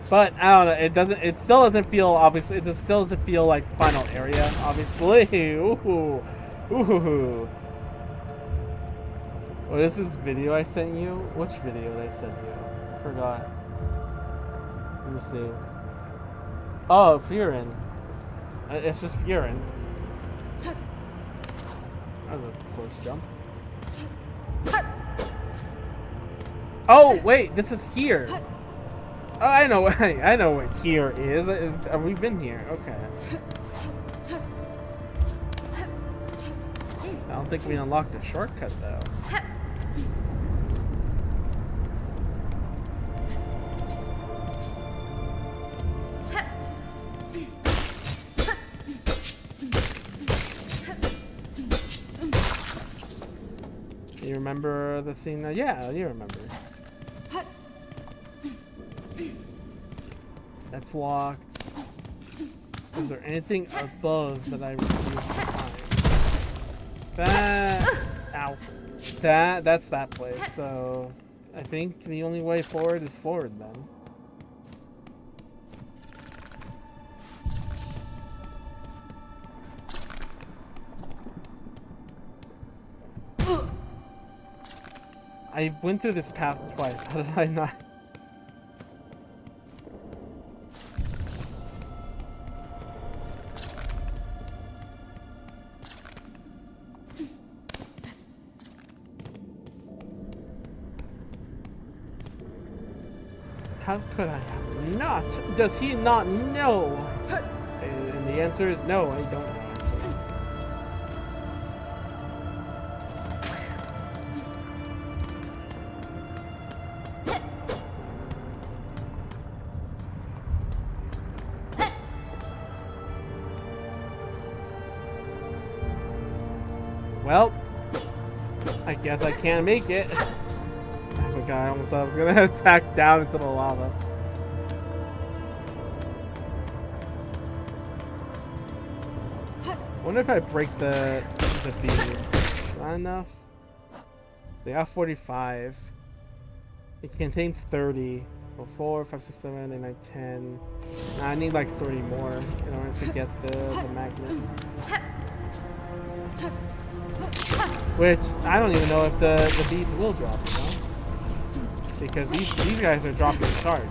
But I don't know. It doesn't. It still doesn't feel obviously. It still doesn't feel like final area. Obviously. Ooh, ooh. What is this video I sent you? Which video did I send you? Forgot. Let me see. Oh, Furin. It's just Furin. That was a close jump. Oh wait, this is here. Oh, I know. I know what here is. We've been here. Okay. I don't think we unlocked a shortcut though. You remember the scene? Yeah, you remember. That's locked. Is there anything above that I refuse to find? That. Ow. That's that place. So I think the only way forward is forward then. I went through this path twice. How did I not? How could I have not? Does he not know? And the answer is no, I don't know. Well, I guess I can't make it. Oh my god, I almost thought I was gonna attack down into the lava. I wonder if I break the beads. Is that enough? They got 45. It contains 30. Well, 4, 5, 6, 7, 8, 9, 10. Nah, I need like 30 more in order to get the magnet. Which, I don't even know if the beads will drop, you know? Because these guys are dropping shards.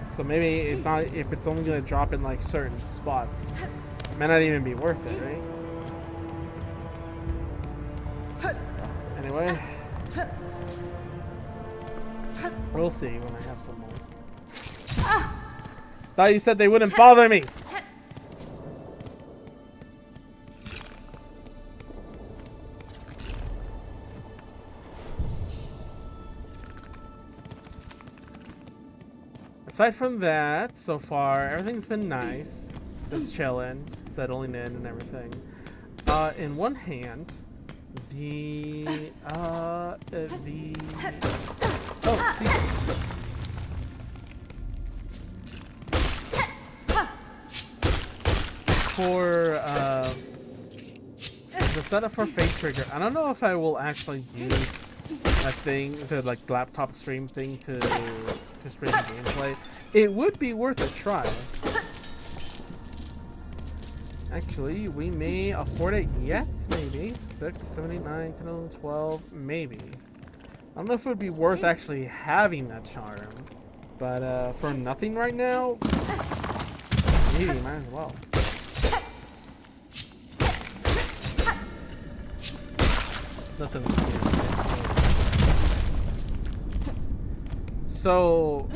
So maybe it's not, if it's only gonna drop in like certain spots, it might not even be worth it, right? Anyway. We'll see when I have some more. Thought you said they wouldn't bother me! Aside from that, so far, everything's been nice. Just chilling, settling in and everything. In one hand, oh, see. For, the setup for Fate Trigger, I don't know if I will actually use that thing, the like laptop stream thing to stream the gameplay. It would be worth a try. Actually, we may afford it yet, maybe. 6, 7, 8, 9, 10, 11, 12, maybe. I don't know if it would be worth actually having that charm. But for nothing right now, maybe, might as well. Nothing. So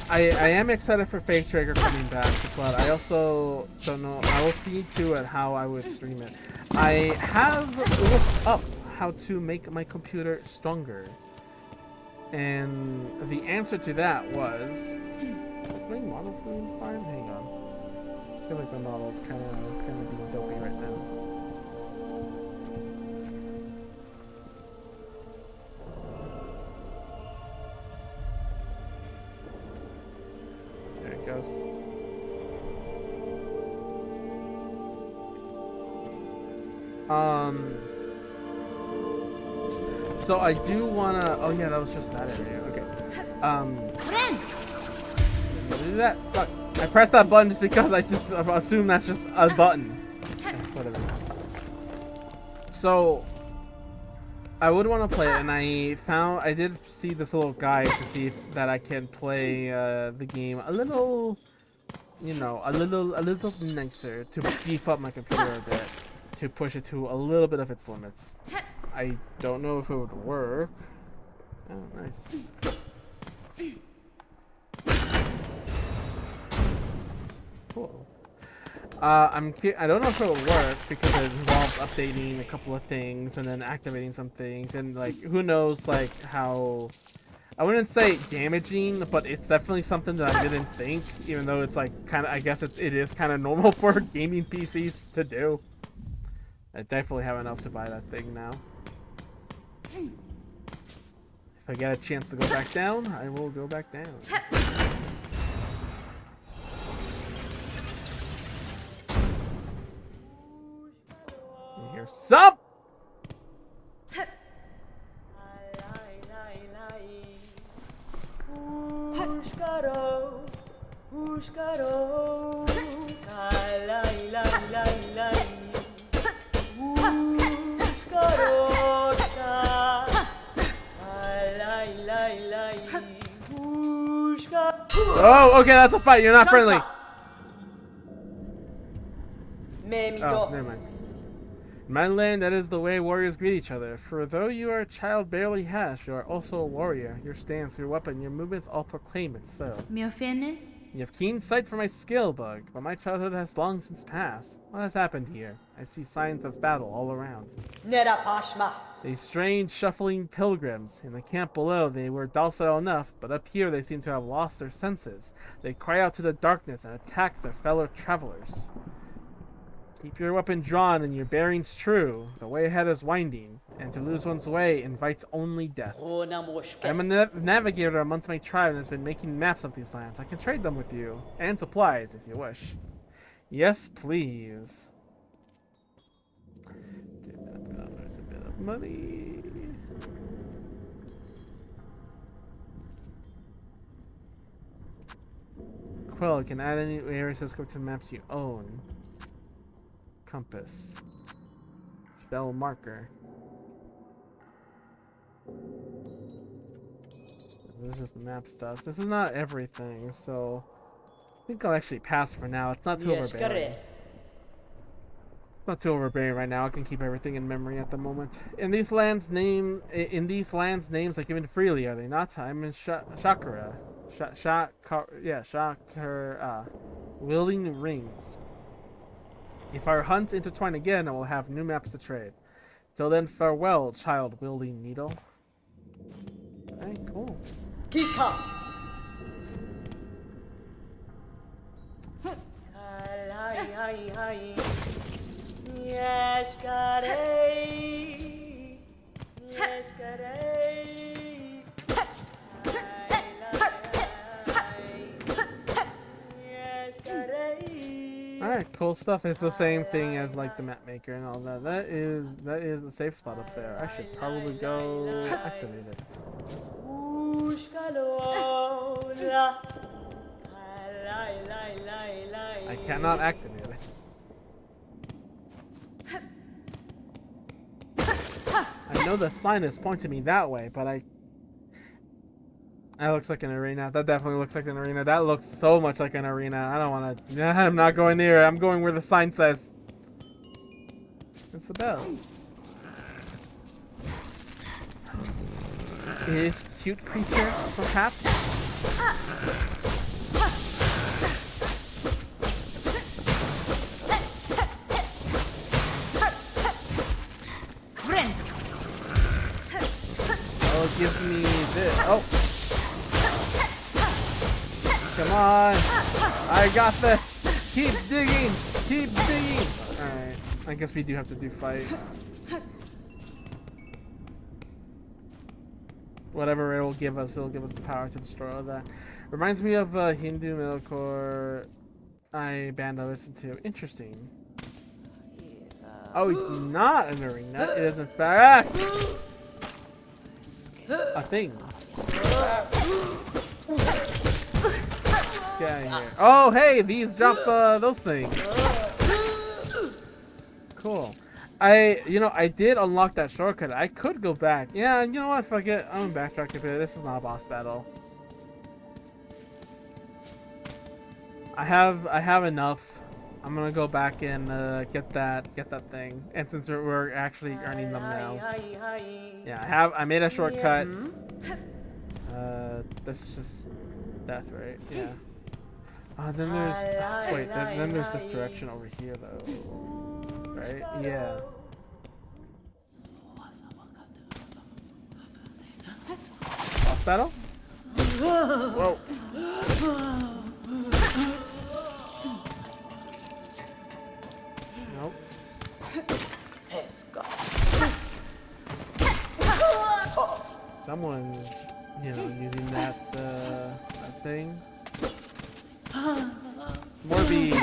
I am excited for Fake Trigger coming back, but I also don't know. I will see too at how I would stream it. I have looked up how to make my computer stronger, and the answer to that was playing model fluid fine. Hang on, I feel like the model's kind of being dopey right now. gross. So I do wanna. Oh yeah, that was just that area. Okay. Do that. Fuck. I pressed that button just because I just assume that's just a button. Whatever. So I would want to play it, and I did see this little guide to see if that I can play the game a little, you know, a little nicer to beef up my computer a bit, to push it to a little bit of its limits. I don't know if it would work. Oh, nice. Cool. I don't know if it'll work because it involves updating a couple of things and then activating some things, and like who knows like how, I wouldn't say damaging, but it's definitely something that I didn't think, even though it's like kind of, I guess it is kind of normal for gaming PCs to do. I definitely have enough to buy that thing now. If I get a chance to go back down, I will go back down. You hear sup? Oh, okay, that's a fight. You're not friendly. Oh, never mind. In my land, that is the way warriors greet each other. For though you are a child barely hatched, you are also a warrior. Your stance, your weapon, your movements all proclaim it so. Me ofende? You have keen sight for my skill, Bug, but my childhood has long since passed. What has happened here? I see signs of battle all around. These strange, shuffling pilgrims. In the camp below, they were docile enough, but up here they seem to have lost their senses. They cry out to the darkness and attack their fellow travelers. Keep your weapon drawn and your bearings true. The way ahead is winding, and to lose one's way invites only death. I'm a navigator amongst my tribe and has been making maps of these lands. I can trade them with you, and supplies if you wish. Yes, please. There's a bit of money. Quill can add any areas to scope to maps you own. Compass. Spell marker. This is just the map stuff. This is not everything, so I think I'll actually pass for now. It's not too overbearing. It's not too overbearing right now. I can keep everything in memory at the moment. In these lands, names are given freely, are they not? I'm in Shakara. Shakara. Wielding rings. If our hunts intertwine again, I will have new maps to trade. Till then, farewell, child wielding needle. Alright, cool. Kika. Alright, cool stuff. It's the same thing as like the map maker and all that. That is a safe spot up there. I should probably go activate it. I cannot activate it. I know the sign is pointing me that way, but that looks like an arena. That definitely looks like an arena. That looks so much like an arena. I don't want to. I'm not going near it. I'm going where the sign says. It's the bells. Is cute creature, perhaps? Oh, give me this. Oh. Come on. I got this. Keep digging. Keep digging. Alright. I guess we do have to do fight. Whatever it will give us, it'll give us the power to destroy all that. Reminds me of Hindu metalcore I band I listen to. Interesting. Oh, it's not an arena. It is in fact a thing. Get out of here. Oh, hey, these drop those things. Cool. I did unlock that shortcut. I could go back. Yeah, you know what? Fuck it. I'm gonna backtrack a bit. This is not a boss battle. I have enough. I'm gonna go back and get that thing. And since we're actually earning them now, yeah, I made a shortcut. That's just death, right? Yeah. Then there's wait. Then there's this direction over here though, right? Yeah. Boss battle? Whoa. Nope. Someone's, using that thing. More bees.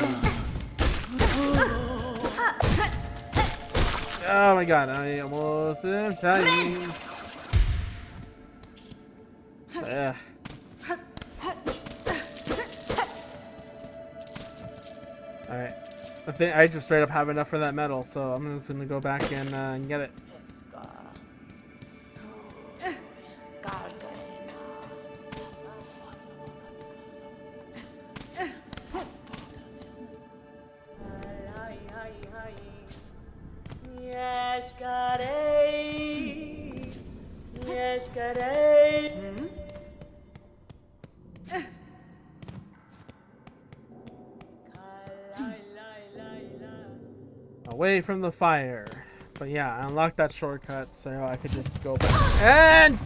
Oh my god, I almost am dying. Ugh. Alright. I think I just straight up have enough for that metal, so I'm just gonna go back and get it. Away from the fire. But yeah, I unlocked that shortcut so I could just go back and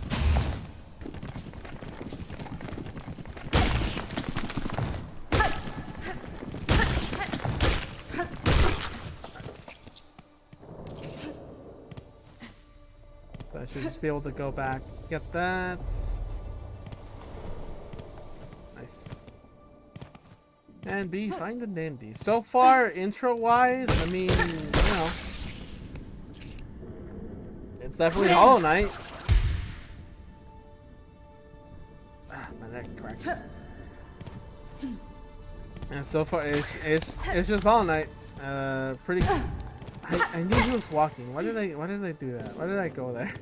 I should just be able to go back, get that. Nice. And be fine and dandy. So far, intro-wise, I mean, it's definitely Hollow Knight. Ah, my neck cracked. And so far, it's just Hollow Knight. Pretty. I knew he was walking. Why did I do that? Why did I go there?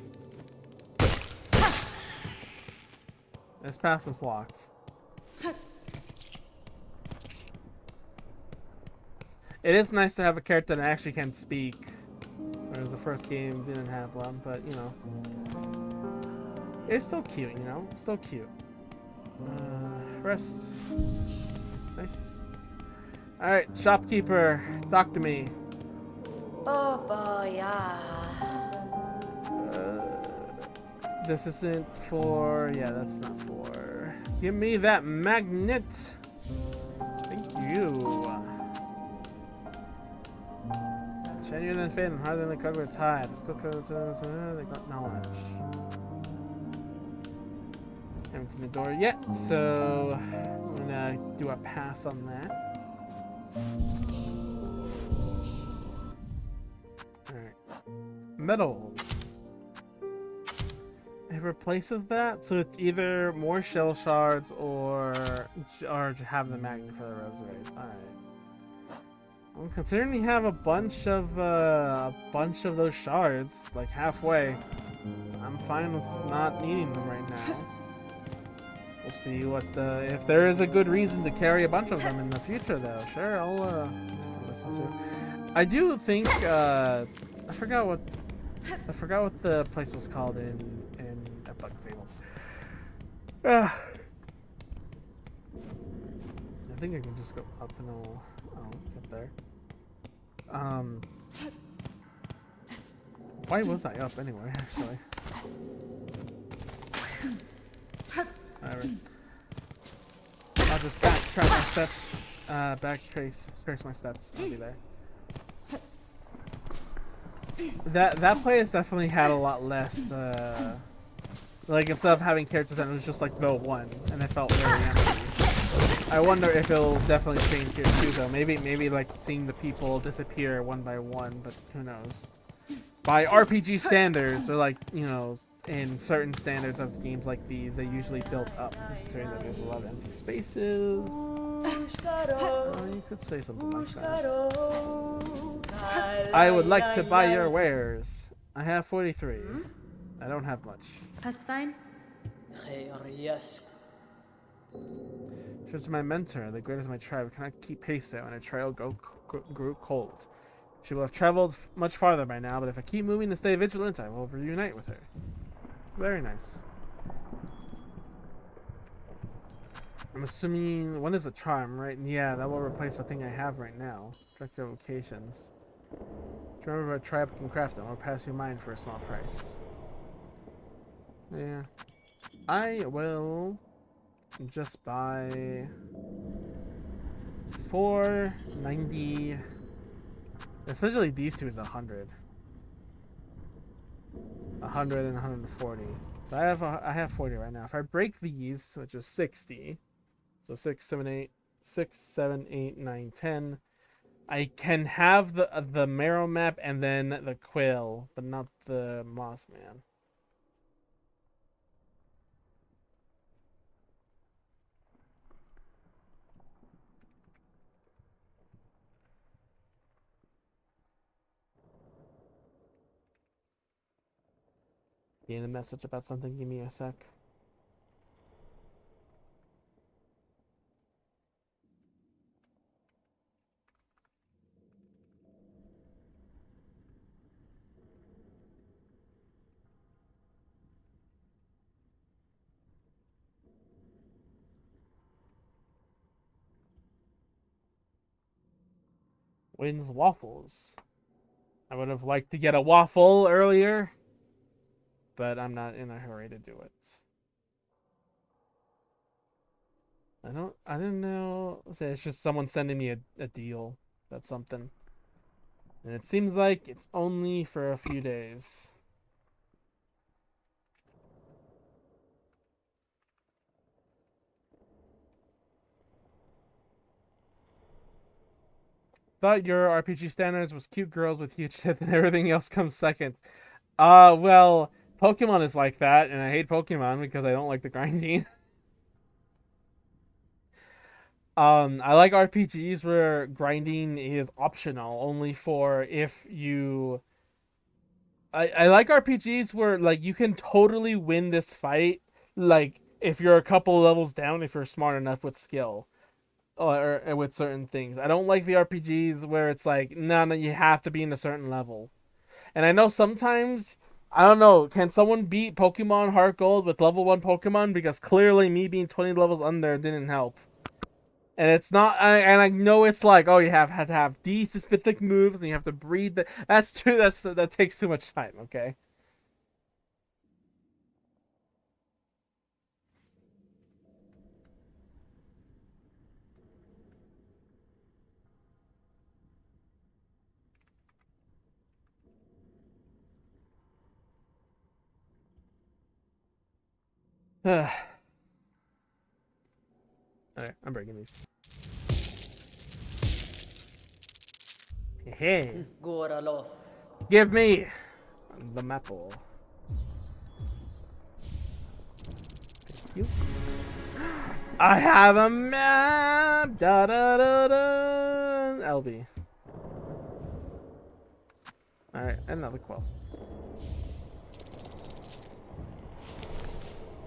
This path was locked. It is nice to have a character that actually can speak. Whereas the first game didn't have one, but it's still cute, It's still cute. Rest. Nice. Alright, shopkeeper, talk to me. Oh boy, yeah. This isn't for... Yeah, that's not for... Give me that magnet! Thank you. Shinier than fading, harder than the cover it's high. Let's go they got knowledge. Haven't seen the door yet, so I'm gonna do a pass on that. Alright. Metal. It replaces that, so it's either more shell shards or have the magnet for the rosary. Alright. Well, considering we have a bunch of those shards, like halfway, I'm fine with not needing them right now. We'll see what if there is a good reason to carry a bunch of them in the future, though. Sure, I'll listen to it. I do think I forgot what the place was called in Epic Fables. I think I can just go up and I'll get there. Why was I up anyway, actually? Whatever. I'll just backtrack my steps. Trace my steps. I'll be there. That place definitely had a lot less Like, instead of having characters that it was just like the one, and it felt very empty. I wonder if it'll definitely change here too, though. Maybe like seeing the people disappear one by one, but who knows? By RPG standards, or like, you know, in certain standards of games like these, they usually build up, considering that there's a lot of empty spaces. You could say something like that. I would like to buy your wares. I have 43. I don't have much. That's fine. She's my mentor, the greatest of my tribe. Cannot keep pace though, and a trail grew cold. She will have traveled much farther by now, but if I keep moving and stay vigilant, I will reunite with her. Very nice. I'm assuming, one is a charm, right? Yeah, that will replace the thing I have right now. Direct vocations. If you remember a tribe can craft them, I'll pass you mine for a small price. Yeah. I will just buy 490. Essentially, these two is 100. 100 and 140. So I have 40 right now. If I break these, which is 60, so 6, 7, 8, 6, 7, 8, 9, 10. I can have the marrow map and then the quill, but not the moss man. Getting a message about something, give me a sec. Wins waffles. I would have liked to get a waffle earlier, but I'm not in a hurry to do it. I didn't know. It's just someone sending me a deal. That's something. And it seems like it's only for a few days. Thought your RPG standards was cute girls with huge tits and everything else comes second. Well, Pokemon is like that, and I hate Pokemon because I don't like the grinding. I like RPGs where grinding is optional, only for if you... I like RPGs where, like, you can totally win this fight, like, if you're a couple levels down, if you're smart enough with skill. Or with certain things. I don't like the RPGs where it's like, no, you have to be in a certain level. And I know sometimes, I don't know, can someone beat Pokemon Heart Gold with level 1 Pokemon? Because clearly me being 20 levels under didn't help. And it's not, and I know it's like, oh, you had to have these specific moves, and you have to breathe. That's true. That takes too much time. Okay. Alright, I'm breaking these. Hey, give me the maple. Thank you. I have a map. Da da da da. LB. All right, another quill.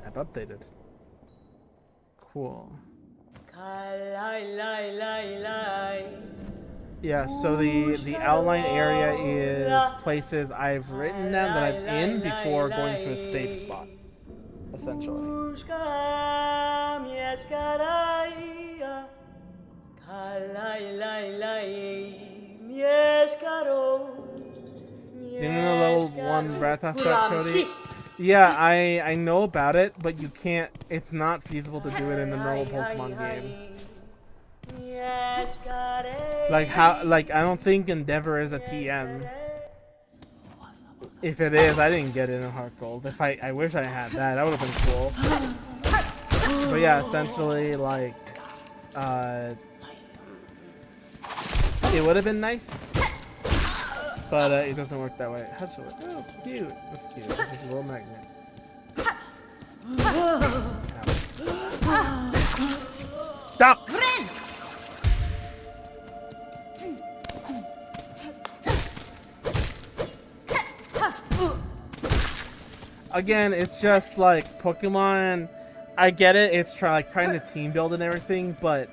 Map updated. Cool. Yeah, so the outline area is places I've written down that I'm in before going to a safe spot, essentially. You know level 1 Bratas set, Cody? Yeah, I know about it, but you can't, it's not feasible to do it in the normal Pokemon game. Like I don't think Endeavor is a TM. If it is, I didn't get it in Heart Gold. If I wish I had that. That would have been cool. But yeah, essentially, like, it would have been nice, but it doesn't work that way. How should it? Oh, cute. That's cute. There's a little magnet. Stop! Again, it's just like Pokemon. I get it. It's trying to team build and everything, but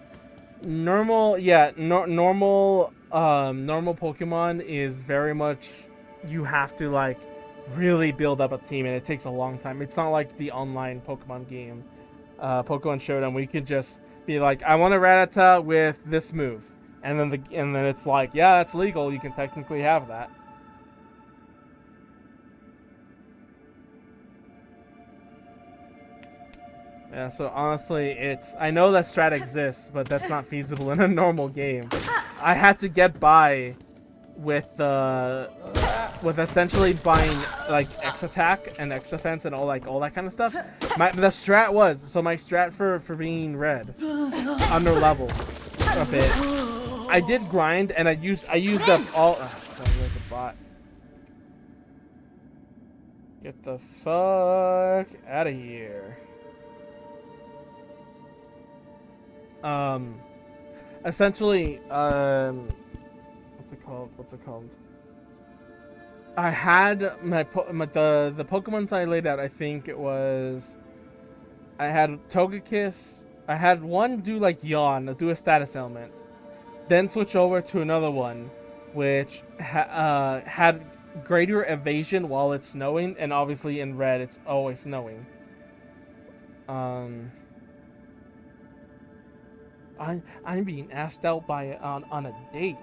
normal Pokemon is very much you have to like really build up a team, and it takes a long time. It's not like the online Pokemon game, Pokemon Showdown. We could just be like, I want a Rattata with this move, and then it's like, yeah, that's legal. You can technically have that. Yeah, so honestly, I know that strat exists, but that's not feasible in a normal game. I had to get by with essentially buying like X attack and X defense and all that kind of stuff. My strat for being red under level a bit. I did grind and I used up all. There's a bot. Get the fuck out of here. Essentially, what's it called? I had the Pokemons I laid out. I think it was, I had Togekiss. I had one do like Yawn, do a status ailment, then switch over to another one, which had greater evasion while it's snowing, and obviously in red it's always snowing. I'm being asked out on a date.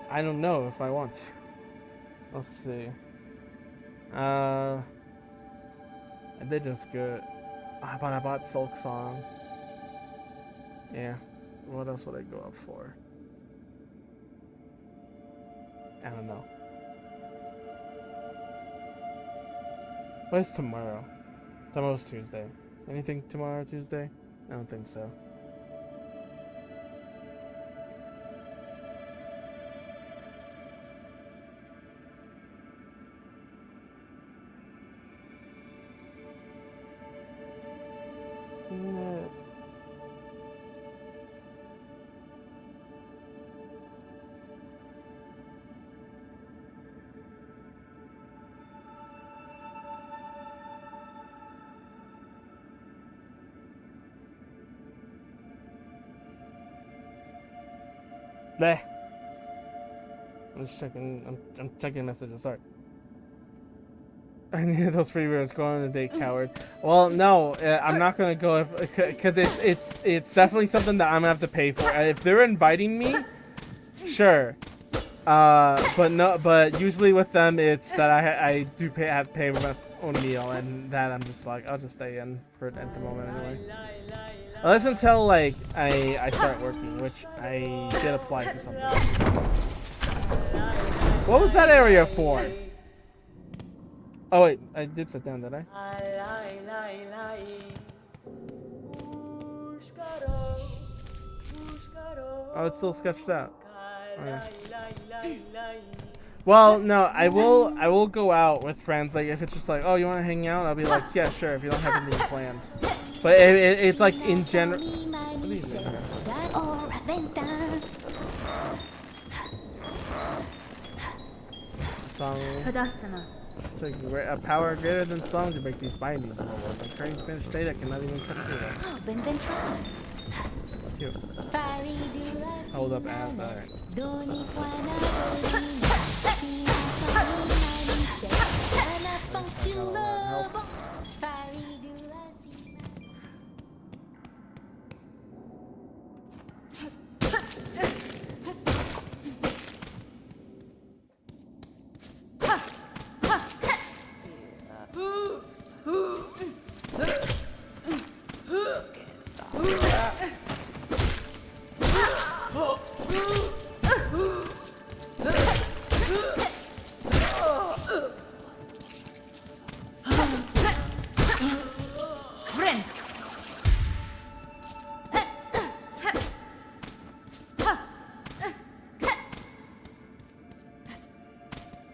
I don't know if I want to. Let's see. I did just good. I bought softsung. Yeah. What else would I go up for? I don't know. What is tomorrow? Tomorrow's Tuesday. Anything tomorrow, Tuesday? I don't think so. Bleh. I'm just checking. I'm checking messages. Sorry. I needed those free rooms. Go on a date, coward. Well, no, I'm not gonna go because it's definitely something that I'm gonna have to pay for. If they're inviting me, sure. But no. But usually with them, it's that I do have to pay for my own meal, and that I'm just like, I'll just stay in for at the moment anyway. Unless until like I start working, which I did apply for something. What was that area for? Oh wait, I did sit down, did I? Oh, it's still sketched out. Okay. Well, no, I will go out with friends. Like if it's just like, oh, you want to hang out? I'll be like, yeah, sure. If you don't have anything planned. But it's like in general. What are you doing here? Song. Like a power greater than song to break these bindings in the world. I'm trying to finish data, cannot even cut through that. Cute. Hold up ass, alright.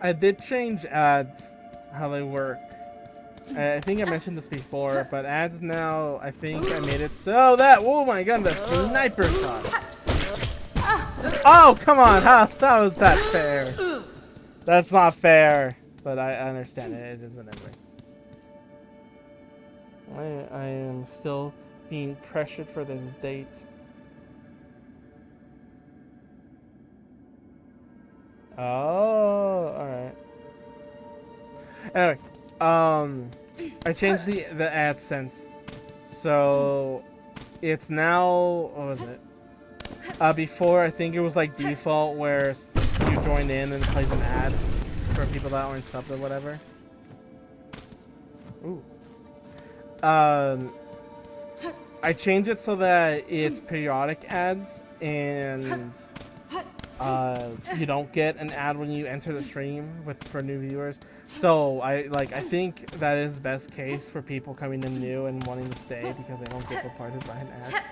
I did change ads, how they work. I think I mentioned this before, but ads now, I think I made it so that, oh my god, the sniper shot. Oh, come on, how was that fair? That's not fair, but I understand it isn't anyway. I am still being pressured for this date. Oh, alright. Anyway, I changed the AdSense. So it's now, what was it? Before I think it was like default where you join in and it plays an ad for people that aren't subbed or whatever. Ooh. I changed it so that it's periodic ads and you don't get an ad when you enter the stream for new viewers. So I think that is best case for people coming in new and wanting to stay because they don't get bombarded by an ad.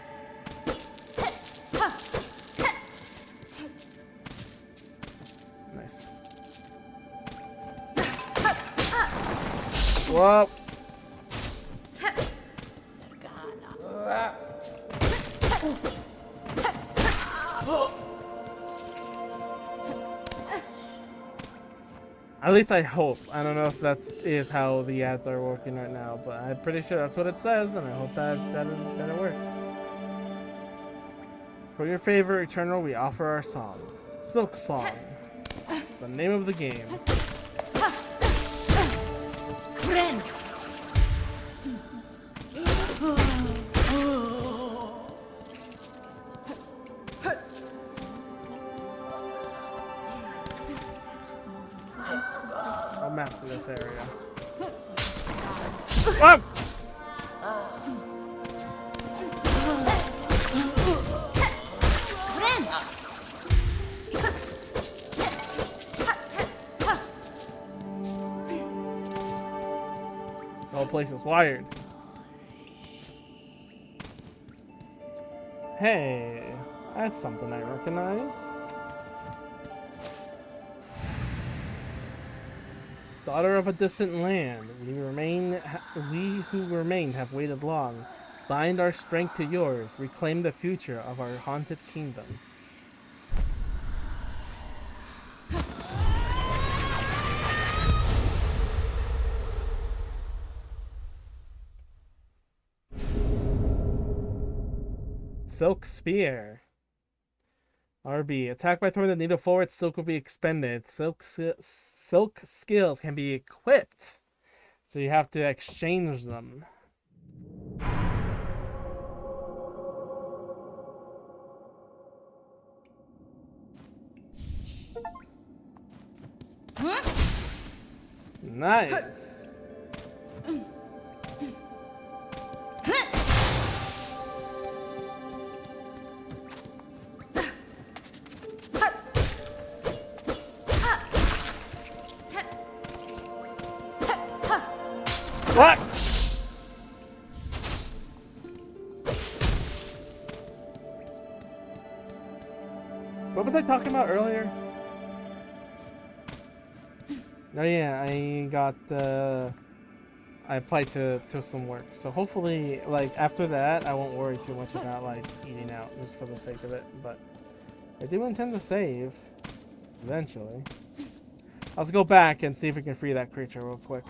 Nice. Whoa. At least I hope. I don't know if that is how the ads are working right now, but I'm pretty sure that's what it says, and I hope that it works. For your favorite Eternal, we offer our song. Silk Song. It's the name of the game. Friend. I'll map this area. Oh! This whole place is wired. Hey, that's something I recognize. Daughter of a distant land, we who remain have waited long. Bind our strength to yours, reclaim the future of our haunted kingdom. Silk Spear. RB. Attack by throwing the needle forward, silk will be expended. Silk skills can be equipped. So you have to exchange them. Nice. What? What was I talking about earlier? Oh yeah, I got I applied to some work. So hopefully, like, after that, I won't worry too much about, like, eating out just for the sake of it. But I do intend to save eventually. Let's go back and see if we can free that creature real quick.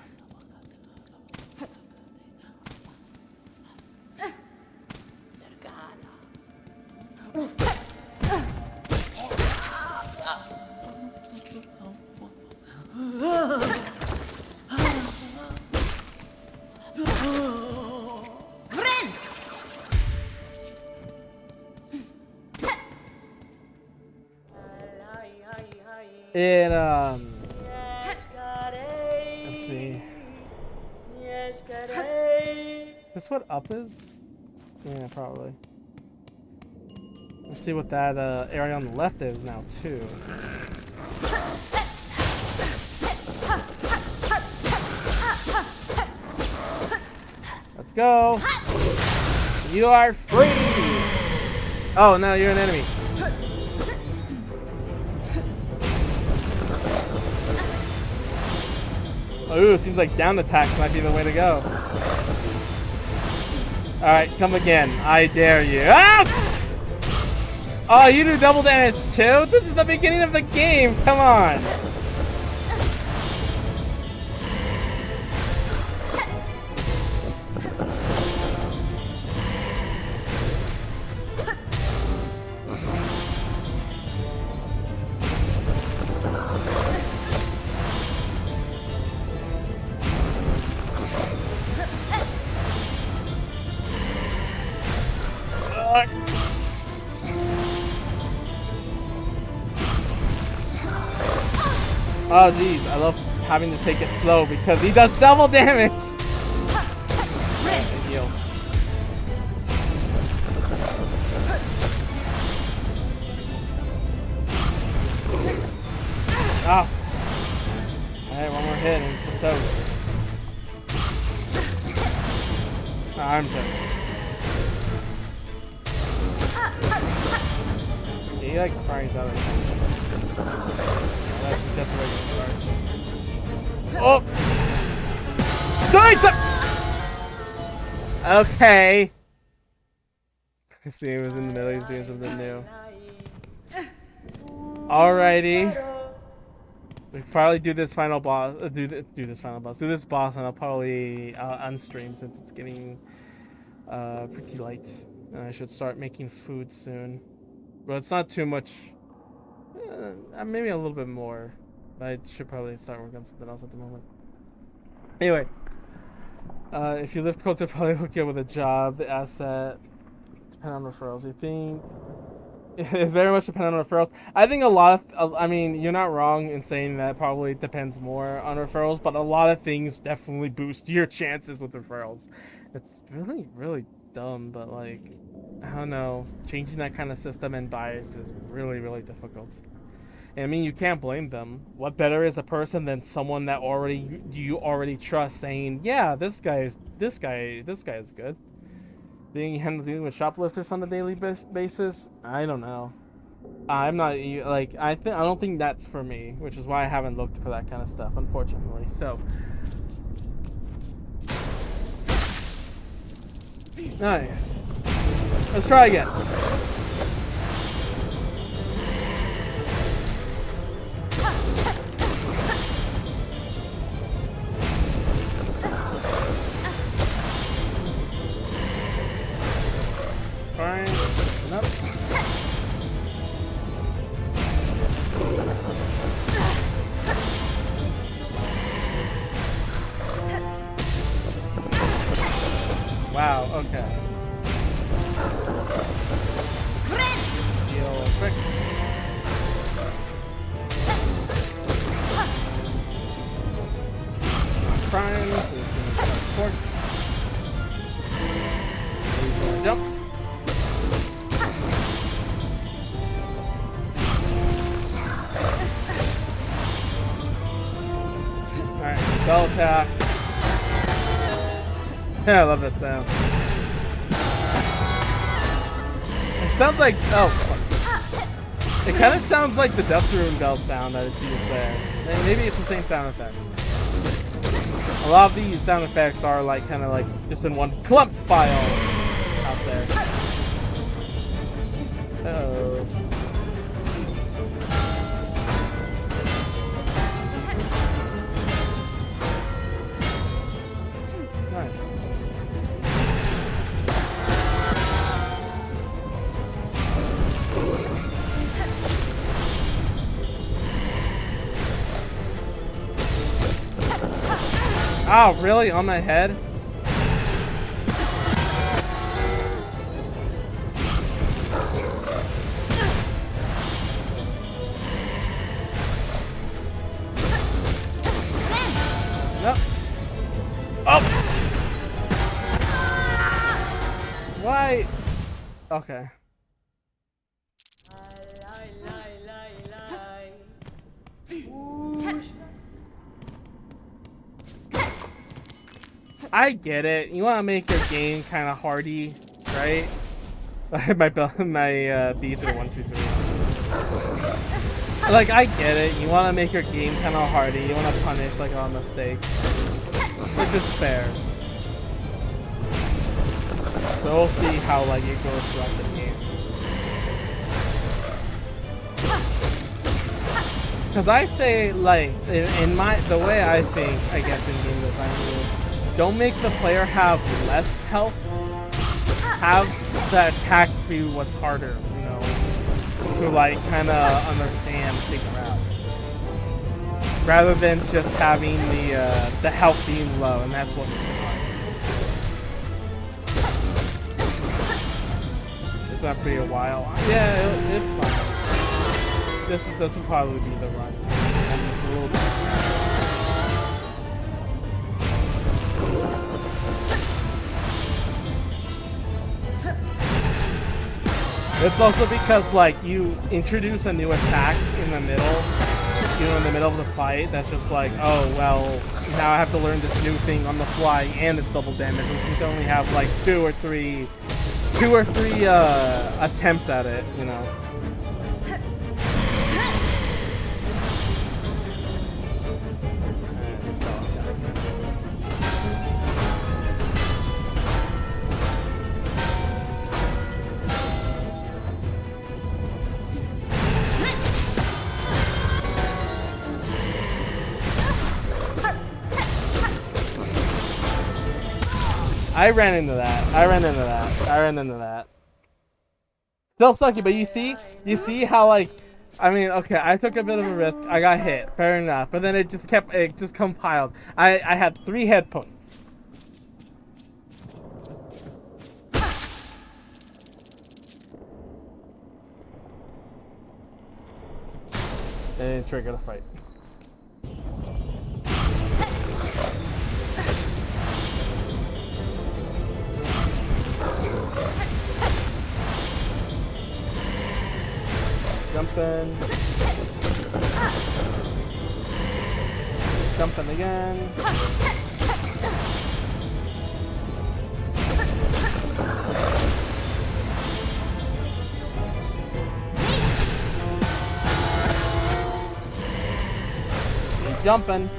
It, let's see. Is this what up is? Yeah, probably. Let's see what that area on the left is now, too. Let's go. You are free. Oh, no, you're an enemy. Ooh, seems like down attacks might be the way to go. Alright, come again. I dare you. Ah! Oh, you do double damage too? This is the beginning of the game. Come on. Oh geez, I love having to take it slow because he does double damage. Heal. Oh. Alright, one more hit and it's a toast. Oh, I'm toast. Yeah, he like cries out of it. That's a regular card. Oh! Nice! Okay. See, he was in the middle, he's doing something new. Alrighty. We finally do this final boss. Do this boss, and I'll probably unstream since it's getting pretty late, and I should start making food soon. But it's not too much. Maybe a little bit more. But I should probably start working on something else at the moment. Anyway, if you live close, they'll probably hook you up with a job, the asset. Depend on referrals. You think it's very much dependent on referrals. I think a lot of, I mean, you're not wrong in saying that probably depends more on referrals, but a lot of things definitely boost your chances with referrals. It's really, really dumb, but like, I don't know, changing that kind of system and bias is really, really difficult. And I mean, you can't blame them. What better is a person than someone that you already trust saying, yeah, this guy is good. Dealing with shoplifters on a daily basis, I don't know. I'm not like I don't think that's for me, which is why I haven't looked for that kind of stuff, unfortunately. So nice. Let's try again. Fine. Nope. Wow, okay. Heal real quick. Prime, so he's gonna support. He's gonna jump. Alright, spell attack. Yeah, I love that sound. It sounds like, oh, fuck. It kind of sounds like the Death Rune belt sound that it's used there. Maybe it's the same sound effect. A lot of these sound effects are like kind of like just in one clump file out there. Uh-oh. Oh, really? On my head? No. Oh! Why? Okay. I get it. You want to make your game kind of hardy, right? my beats are 1, 2, 3. Like, I get it. You want to make your game kind of hardy. You want to punish like our mistakes, which is fair. So we'll see how like it goes throughout the game. Because I say, like, in the way I think, I guess, in game design is, don't make the player have less health. Have the attack be what's harder, you know, to like kind of understand, figure out, rather than just having the health being low, and that's what makes it hard. It's not pretty a while. Yeah, it's fine. This will probably be the run. And it's a little bit. It's also because like you introduce a new attack in the middle, in the middle of the fight. That's just like, oh well, now I have to learn this new thing on the fly, and it's double damage. We can only have like two or three attempts at it, you know. I ran into that. Still sucky, but you see how like, I mean, okay, I took a bit of a risk. I got hit, fair enough. But then it just compiled. I had 3 head points. And it triggered a fight. Jumping. Jumping again. Jumping.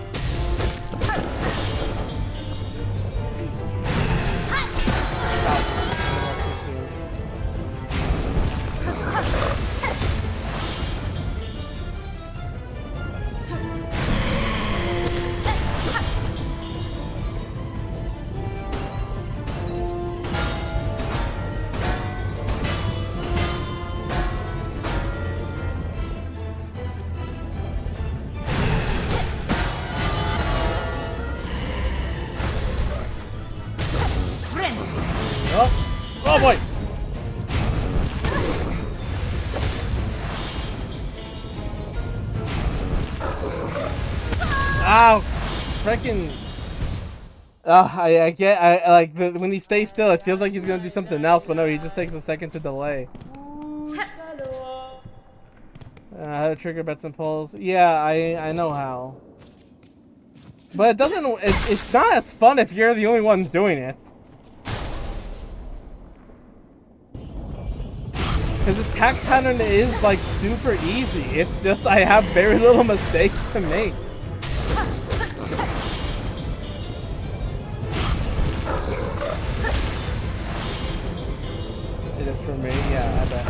Oh boy! Ow! Freaking! I like when he stays still, it feels like he's gonna do something else, but no, he just takes a second to delay. How to trigger bets and pulls? Yeah, I know how. But it doesn't. It's not as fun if you're the only one doing it. His attack pattern is like super easy. It's just I have very little mistakes to make. It is for me, yeah, I bet.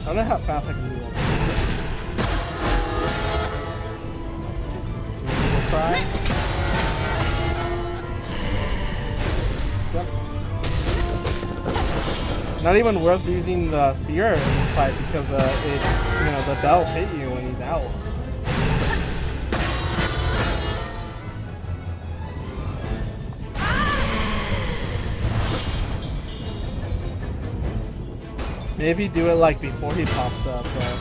I don't know how fast I can do that. Try. Yep. Not even worth using the spear in this fight because the bell hit you when he's out. Maybe do it like before he pops up, but...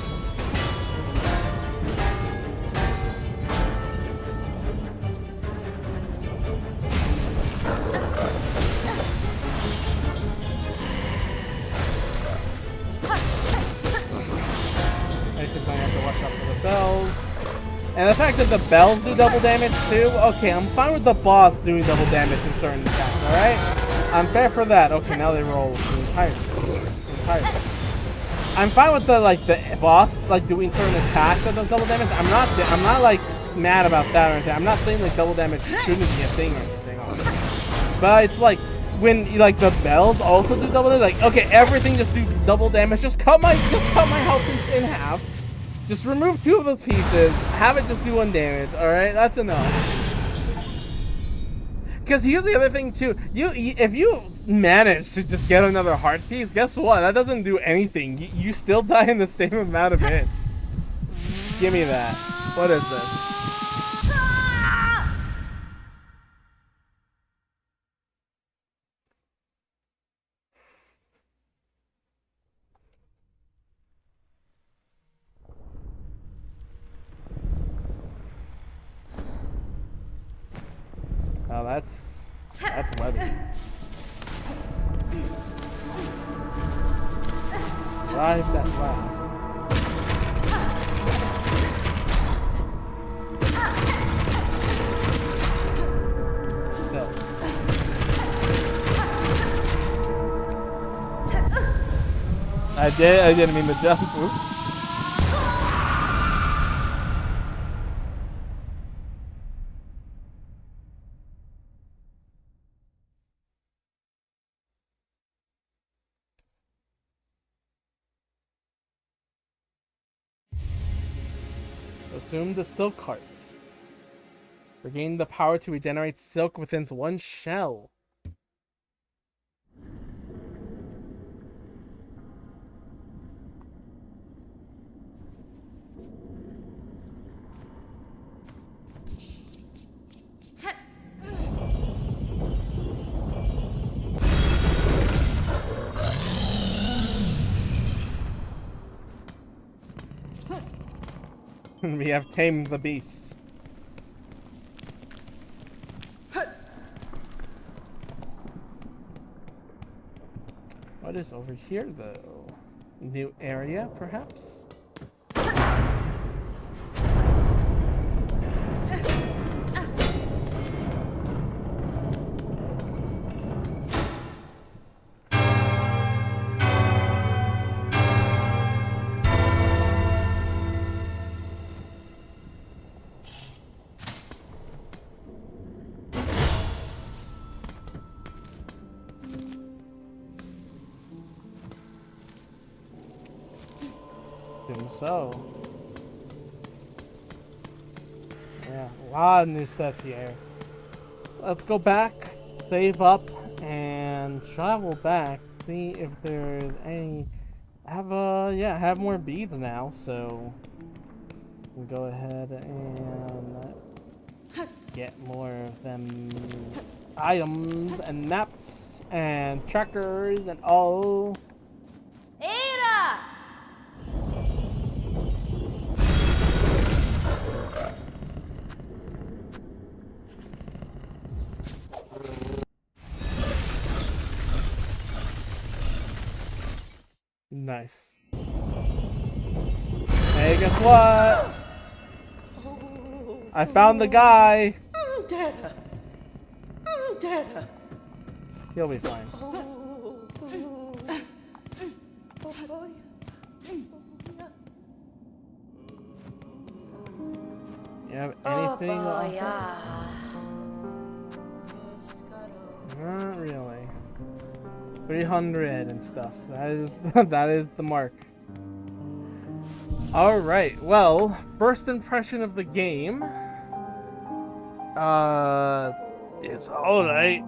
And the fact that the bells do double damage too, okay, I'm fine with the boss doing double damage in certain attacks, alright? I'm fair for that. Okay, now they roll the entire. I'm fine with the boss doing certain attacks that does double damage. I'm not like mad about that or anything. I'm not saying like double damage shouldn't be a thing or anything. But it's like when the bells also do double damage. Like, okay, everything just do double damage. Just cut my health in half. Just remove 2 of those pieces. Have it just do 1 damage. All right, that's enough. Because here's the other thing too. If you manage to just get another heart piece, guess what? That doesn't do anything. You still die in the same amount of hits. Give me that. What is this? Oh, that's weather. Arrived at last. So. I didn't mean to jump. Oops. Assume the silk heart. Regain the power to regenerate silk within one shell. We have tamed the beast. What is over here, though? New area, perhaps? So, yeah, a lot of new stuff here. Let's go back, save up, and travel back. See if there's any. I have more beads now, so we'll go ahead and get more of them items and maps and trackers and all. Ada! Nice. Hey, guess what? I found the guy. Dada. Dada. He'll be fine. You have anything? Not really. 300 and stuff. That is that is the mark. All right. Well, first impression of the game. It's all right.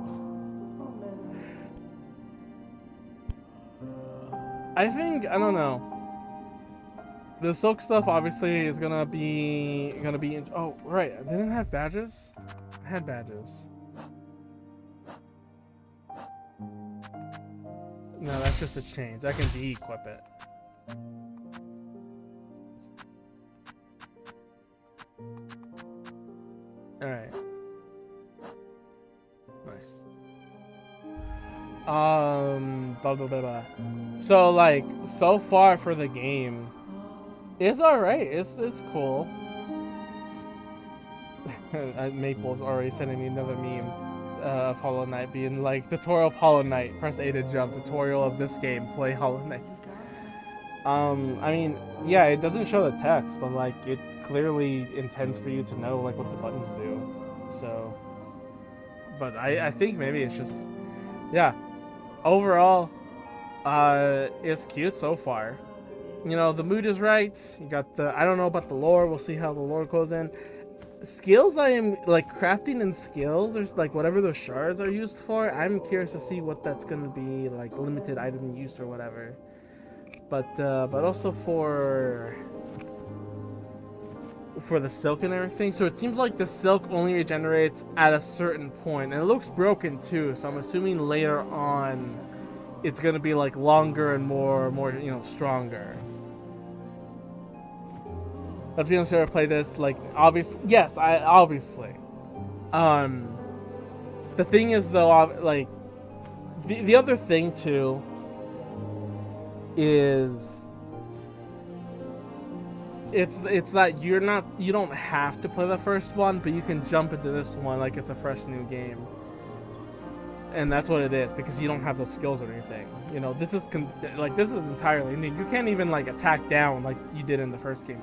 I think I don't know. The silk stuff obviously is gonna be oh right, I didn't have badges. I had badges. No, that's just a change. I can de-equip it. Alright. Nice. Blah, blah, blah, blah. So like so far for the game, it's alright. It's cool. Maple's already sending me another meme of Hollow Knight being like, tutorial of Hollow Knight, press A to jump, tutorial of this game, play Hollow Knight. I mean, yeah, it doesn't show the text, but like it clearly intends for you to know like what the buttons do. So, but I think maybe it's just, yeah, overall, it's cute so far. You know, the mood is right. You got the, I don't know about the lore. We'll see how the lore goes in. Skills, I am like crafting and skills. There's like whatever those shards are used for. I'm curious to see what that's gonna be like, limited item use or whatever. But also for the silk and everything. So it seems like the silk only regenerates at a certain point, and it looks broken too. So I'm assuming later on, it's gonna be like longer and more you know, stronger. Let's be honest, to play this, like, obviously, yes, obviously. The thing is though, like, the other thing too is it's that you don't have to play the first one, but you can jump into this one like it's a fresh new game. And that's what it is, because you don't have those skills or anything. You know, this is entirely new. You can't even like attack down like you did in the first game.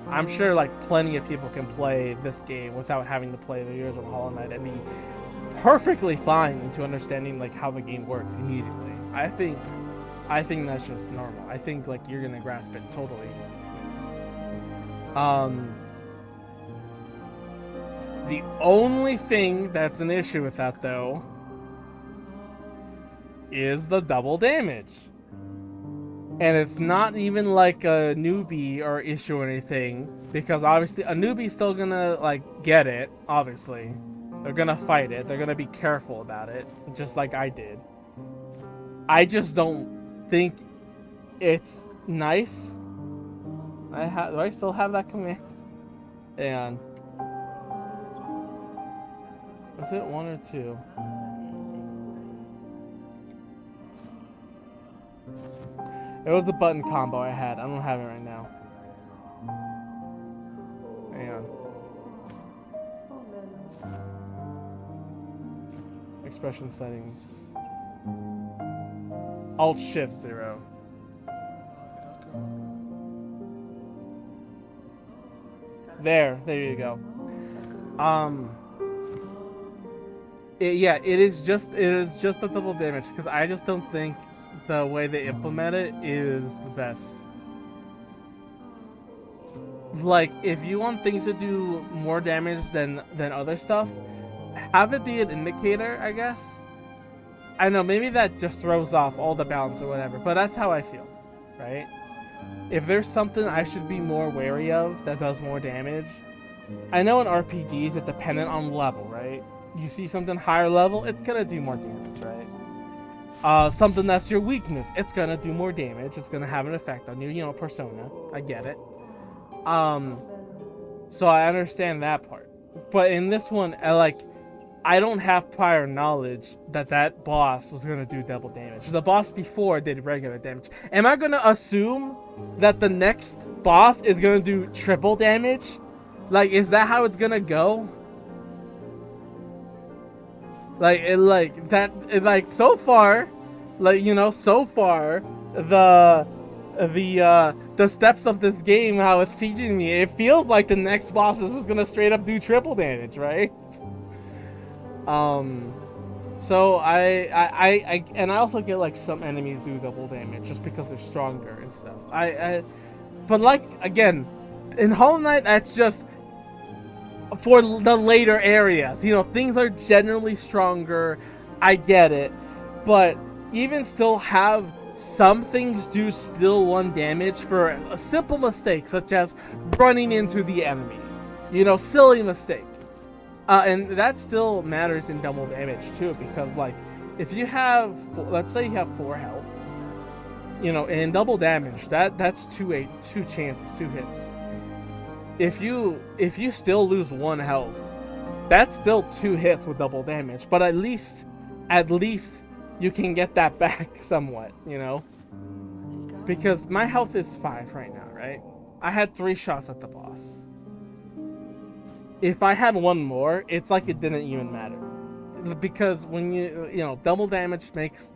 I'm sure like plenty of people can play this game without having to play the years of Hollow Knight and be perfectly fine into understanding like how the game works immediately. I think that's just normal. I think like you're gonna grasp it totally. The only thing that's an issue with that though is the double damage. And it's not even like a newbie or issue or anything, because obviously a newbie's still gonna like get it, obviously. They're gonna fight it, they're gonna be careful about it, just like I did. I just don't think it's nice. Do I still have that command? And was it 1 or 2? It was the button combo I had. I don't have it right now. Hang on. Expression settings. Alt Shift 0. There you go. It is just a double damage, because I just don't think the way they implement it is the best. Like, if you want things to do more damage than other stuff, have it be an indicator, I guess. I know, maybe that just throws off all the balance or whatever, but that's how I feel, right? If there's something I should be more wary of that does more damage, I know in RPGs it's dependent on level, right? You see something higher level, it's gonna do more damage, right? Something that's your weakness, it's gonna do more damage, it's gonna have an effect on you, you know, Persona, I get it. So I understand that part. But in this one, I don't have prior knowledge that boss was gonna do double damage. The boss before did regular damage. Am I gonna assume that the next boss is gonna do triple damage? Like, is that how it's gonna go? So far, the steps of this game, how it's teaching me, it feels like the next boss is just gonna straight up do triple damage, right? So I also get like some enemies do double damage just because they're stronger and stuff. But like, again, in Hollow Knight, that's just for the later areas. You know, things are generally stronger. I get it, but even still, have some things do still 1 damage for a simple mistake, such as running into the enemy. You know, silly mistake. And that still matters in double damage too, because like, if you have, let's say you have 4 health, you know, in double damage, that's 2 chances, 2 hits. If you still lose 1 health, that's still 2 hits with double damage, but at least you can get that back somewhat, you know? Because my health is 5 right now, right? I had 3 shots at the boss. if I had one more, it's like it didn't even matter. Because when double damage makes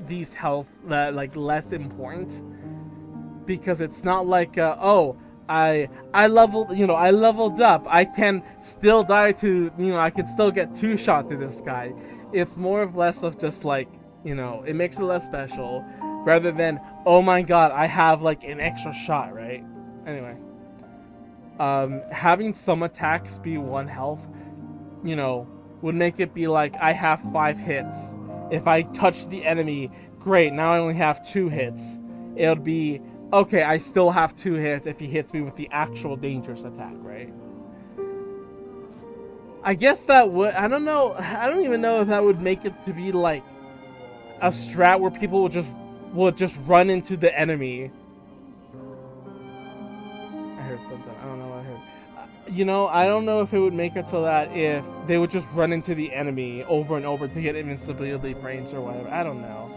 these health that like less important, because it's not like oh, I leveled up, I can still die to, I can still get two shot to this guy. It's more of less of just like, it makes it less special, rather than, oh my god, I have like an extra shot, right? Anyway, having some attacks be 1 health, would make it be like I have 5 hits. If I touch the enemy, great, now I only have 2 hits. It would be, okay, I still have 2 hits if he hits me with the actual dangerous attack, right? I guess that would, I don't know, I don't even know if that would make it to be like a strat where people would just run into the enemy. I heard something, I don't know what I heard. I don't know if it would make it so that if they would just run into the enemy over and over to get invincibility frames or whatever. I don't know.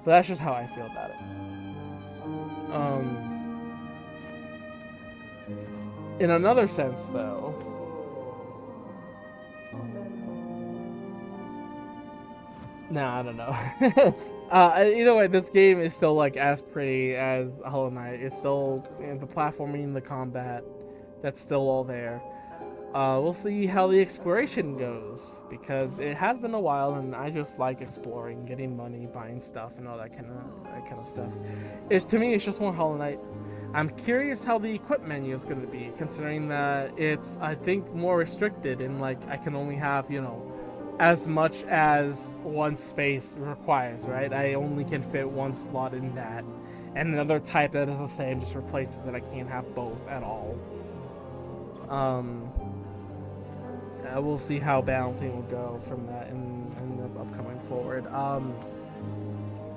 But that's just how I feel about it. In another sense, though, nah, I don't know. Either way, this game is still like as pretty as Hollow Knight. It's still, the platforming, the combat, that's still all there. We'll see how the exploration goes, because it has been a while, and I just like exploring, getting money, buying stuff, and all that kind of stuff. To me, it's just more Hollow Knight. I'm curious how the equip menu is going to be, considering that it's, I think, more restricted, and like I can only have, as much as one space requires, right? I only can fit one slot in that, and another type that is the same just replaces it. I can't have both at all. We'll see how balancing will go from that in the upcoming forward.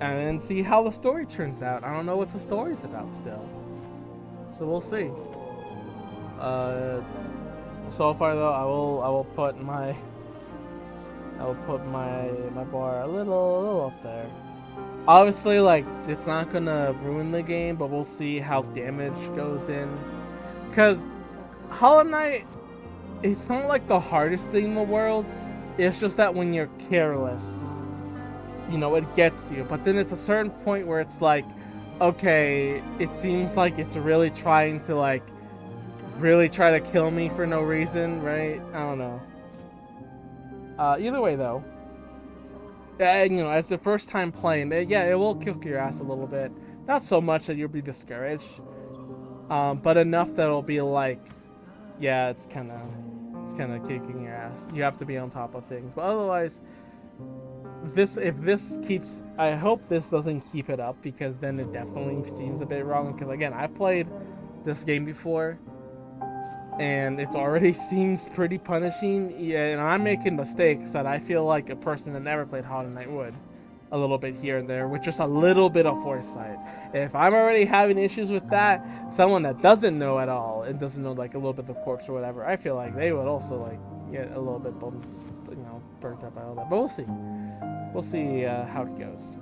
And see how the story turns out. I don't know what the story's about still, so we'll see. So far though, I will put my bar a little up there. Obviously, like, it's not gonna ruin the game, but we'll see how damage goes in, because Hollow Knight, it's not like the hardest thing in the world. It's just that when you're careless, it gets you. But then it's a certain point where it's like, okay, it seems like it's really trying to like really try to kill me for no reason, right? I don't know. Either way though, as the first time playing, it will kick your ass a little bit. Not so much that you'll be discouraged, but enough that it'll be like, yeah, it's kind of kicking your ass. You have to be on top of things. But otherwise, if this keeps, I hope this doesn't keep it up, because then it definitely seems a bit wrong. Because again, I played this game before, and it already seems pretty punishing. Yeah, and I'm making mistakes that I feel like a person that never played Hollow Knight would. A little bit here and there, with just a little bit of foresight. If I'm already having issues with that, someone that doesn't know at all and doesn't know like a little bit of corpse or whatever, I feel like they would also like get a little bit burnt up by all that. But we'll see how it goes.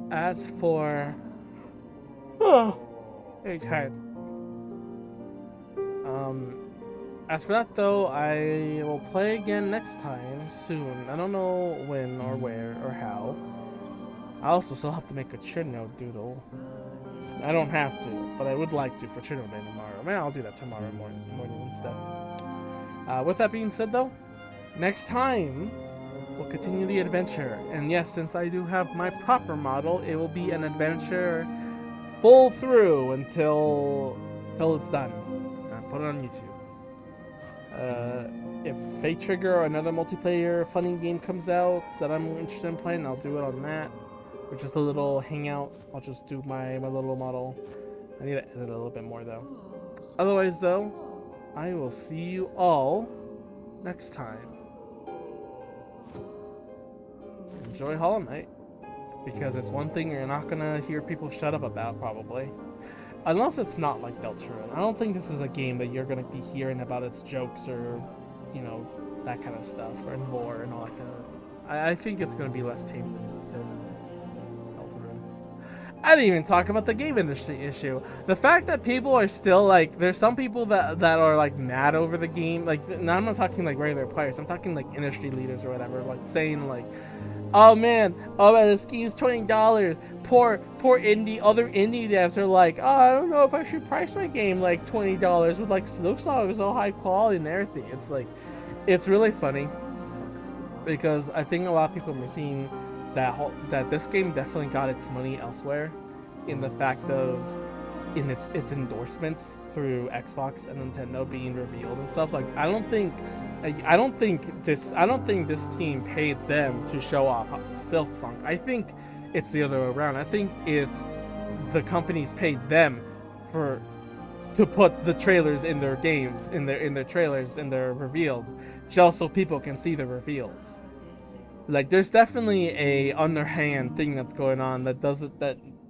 As for very tired. As for that though, I will play again next time soon. I don't know when or where or how. I also still have to make a Chino doodle. I don't have to, but I would like to for Chino Day tomorrow. Man, I'll do that tomorrow morning instead. With that being said though, next time we'll continue the adventure. And yes, since I do have my proper model, it will be an adventure full through until it's done. I put it on YouTube. If Fate Trigger or another multiplayer funny game comes out that I'm interested in playing, I'll do it on that. Or just a little hangout. I'll just do my little model. I need to edit a little bit more though. Otherwise though, I will see you all next time. Enjoy Hollow Knight, because it's one thing you're not gonna hear people shut up about probably. Unless it's not like Deltarune. I don't think this is a game that you're gonna be hearing about its jokes or, that kind of stuff, or lore and all that kind of. I think it's gonna be less tame than Deltarune. I didn't even talk about the game industry issue. The fact that people are still like, there's some people that are like mad over the game. Like, now I'm not talking like regular players. I'm talking like industry leaders or whatever. Like saying like, oh man, this game's $20. Poor other indie devs are like, oh, I don't know if I should price my game like $20 with like those songs so high quality and everything. It's like, it's really funny because I think a lot of people are seeing that this game definitely got its money elsewhere, in the fact of in its endorsements through Xbox and Nintendo being revealed and stuff. Like I don't think this team paid them to show off Silksong. I think it's the other way around. I think it's the companies paid them to put the trailers in their games, in their trailers, in their reveals, just so people can see the reveals. Like there's definitely a underhand thing that's going on that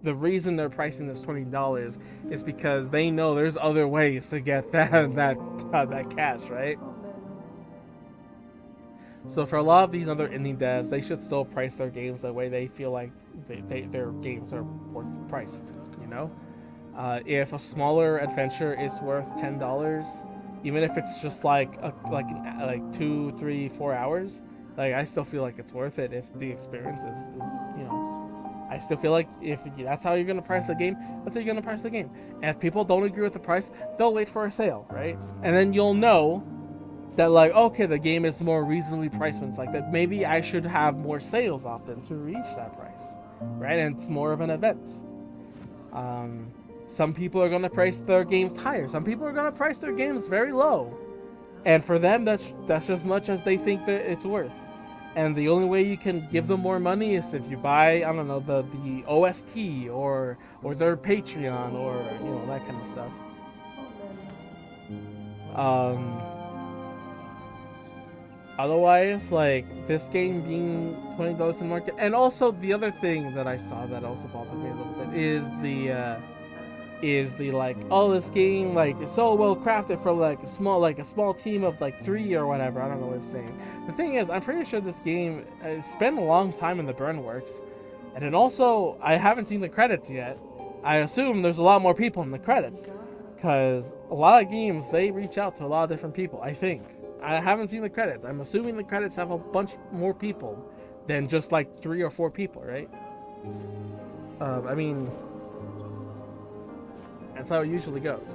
the reason they're pricing this $20 is because they know there's other ways to get that cash, right? So for a lot of these other indie devs, they should still price their games the way they feel like their games are worth priced, you know? If a smaller adventure is worth $10, even if it's just like 2, 3, 4 hours, like I still feel like it's worth it if the experience is you know, I still feel like if that's how you're gonna price the game, that's how you're gonna price the game. And if people don't agree with the price, they'll wait for a sale, right? And then you'll know that like, okay, the game is more reasonably priced when it's like that. Maybe I should have more sales often to reach that price, right? And it's more of an event. Some people are gonna price their games higher. Some people are gonna price their games very low, and for them, that's as much as they think that it's worth. And the only way you can give them more money is if you buy, I don't know, the OST or their Patreon or you know, that kind of stuff. Otherwise, like this game being $20 in market, and also the other thing that I saw that also bothered me a little bit is the like, oh, this game like is so well crafted for like a small team of like 3 or whatever. I don't know what it's saying. The thing is, I'm pretty sure this game spent a long time in the burn works, and then also I haven't seen the credits yet. I assume there's a lot more people in the credits, because a lot of games they reach out to a lot of different people. I think I haven't seen the credits. I'm assuming the credits have a bunch more people than just like 3 or 4 people, right? I mean, that's how it usually goes,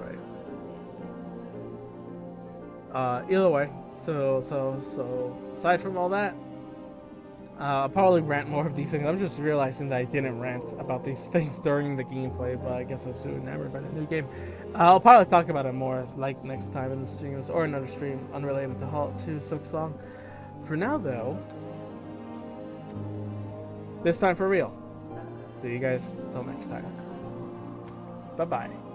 right? Either way, so aside from all that, I'll probably rant more of these things. I'm just realizing that I didn't rant about these things during the gameplay, but I guess I was so enamored by the new game. I'll probably talk about it more like next time in the streams or another stream unrelated to Silksong. For now, though, this time for real. See you guys till next time. Bye-bye.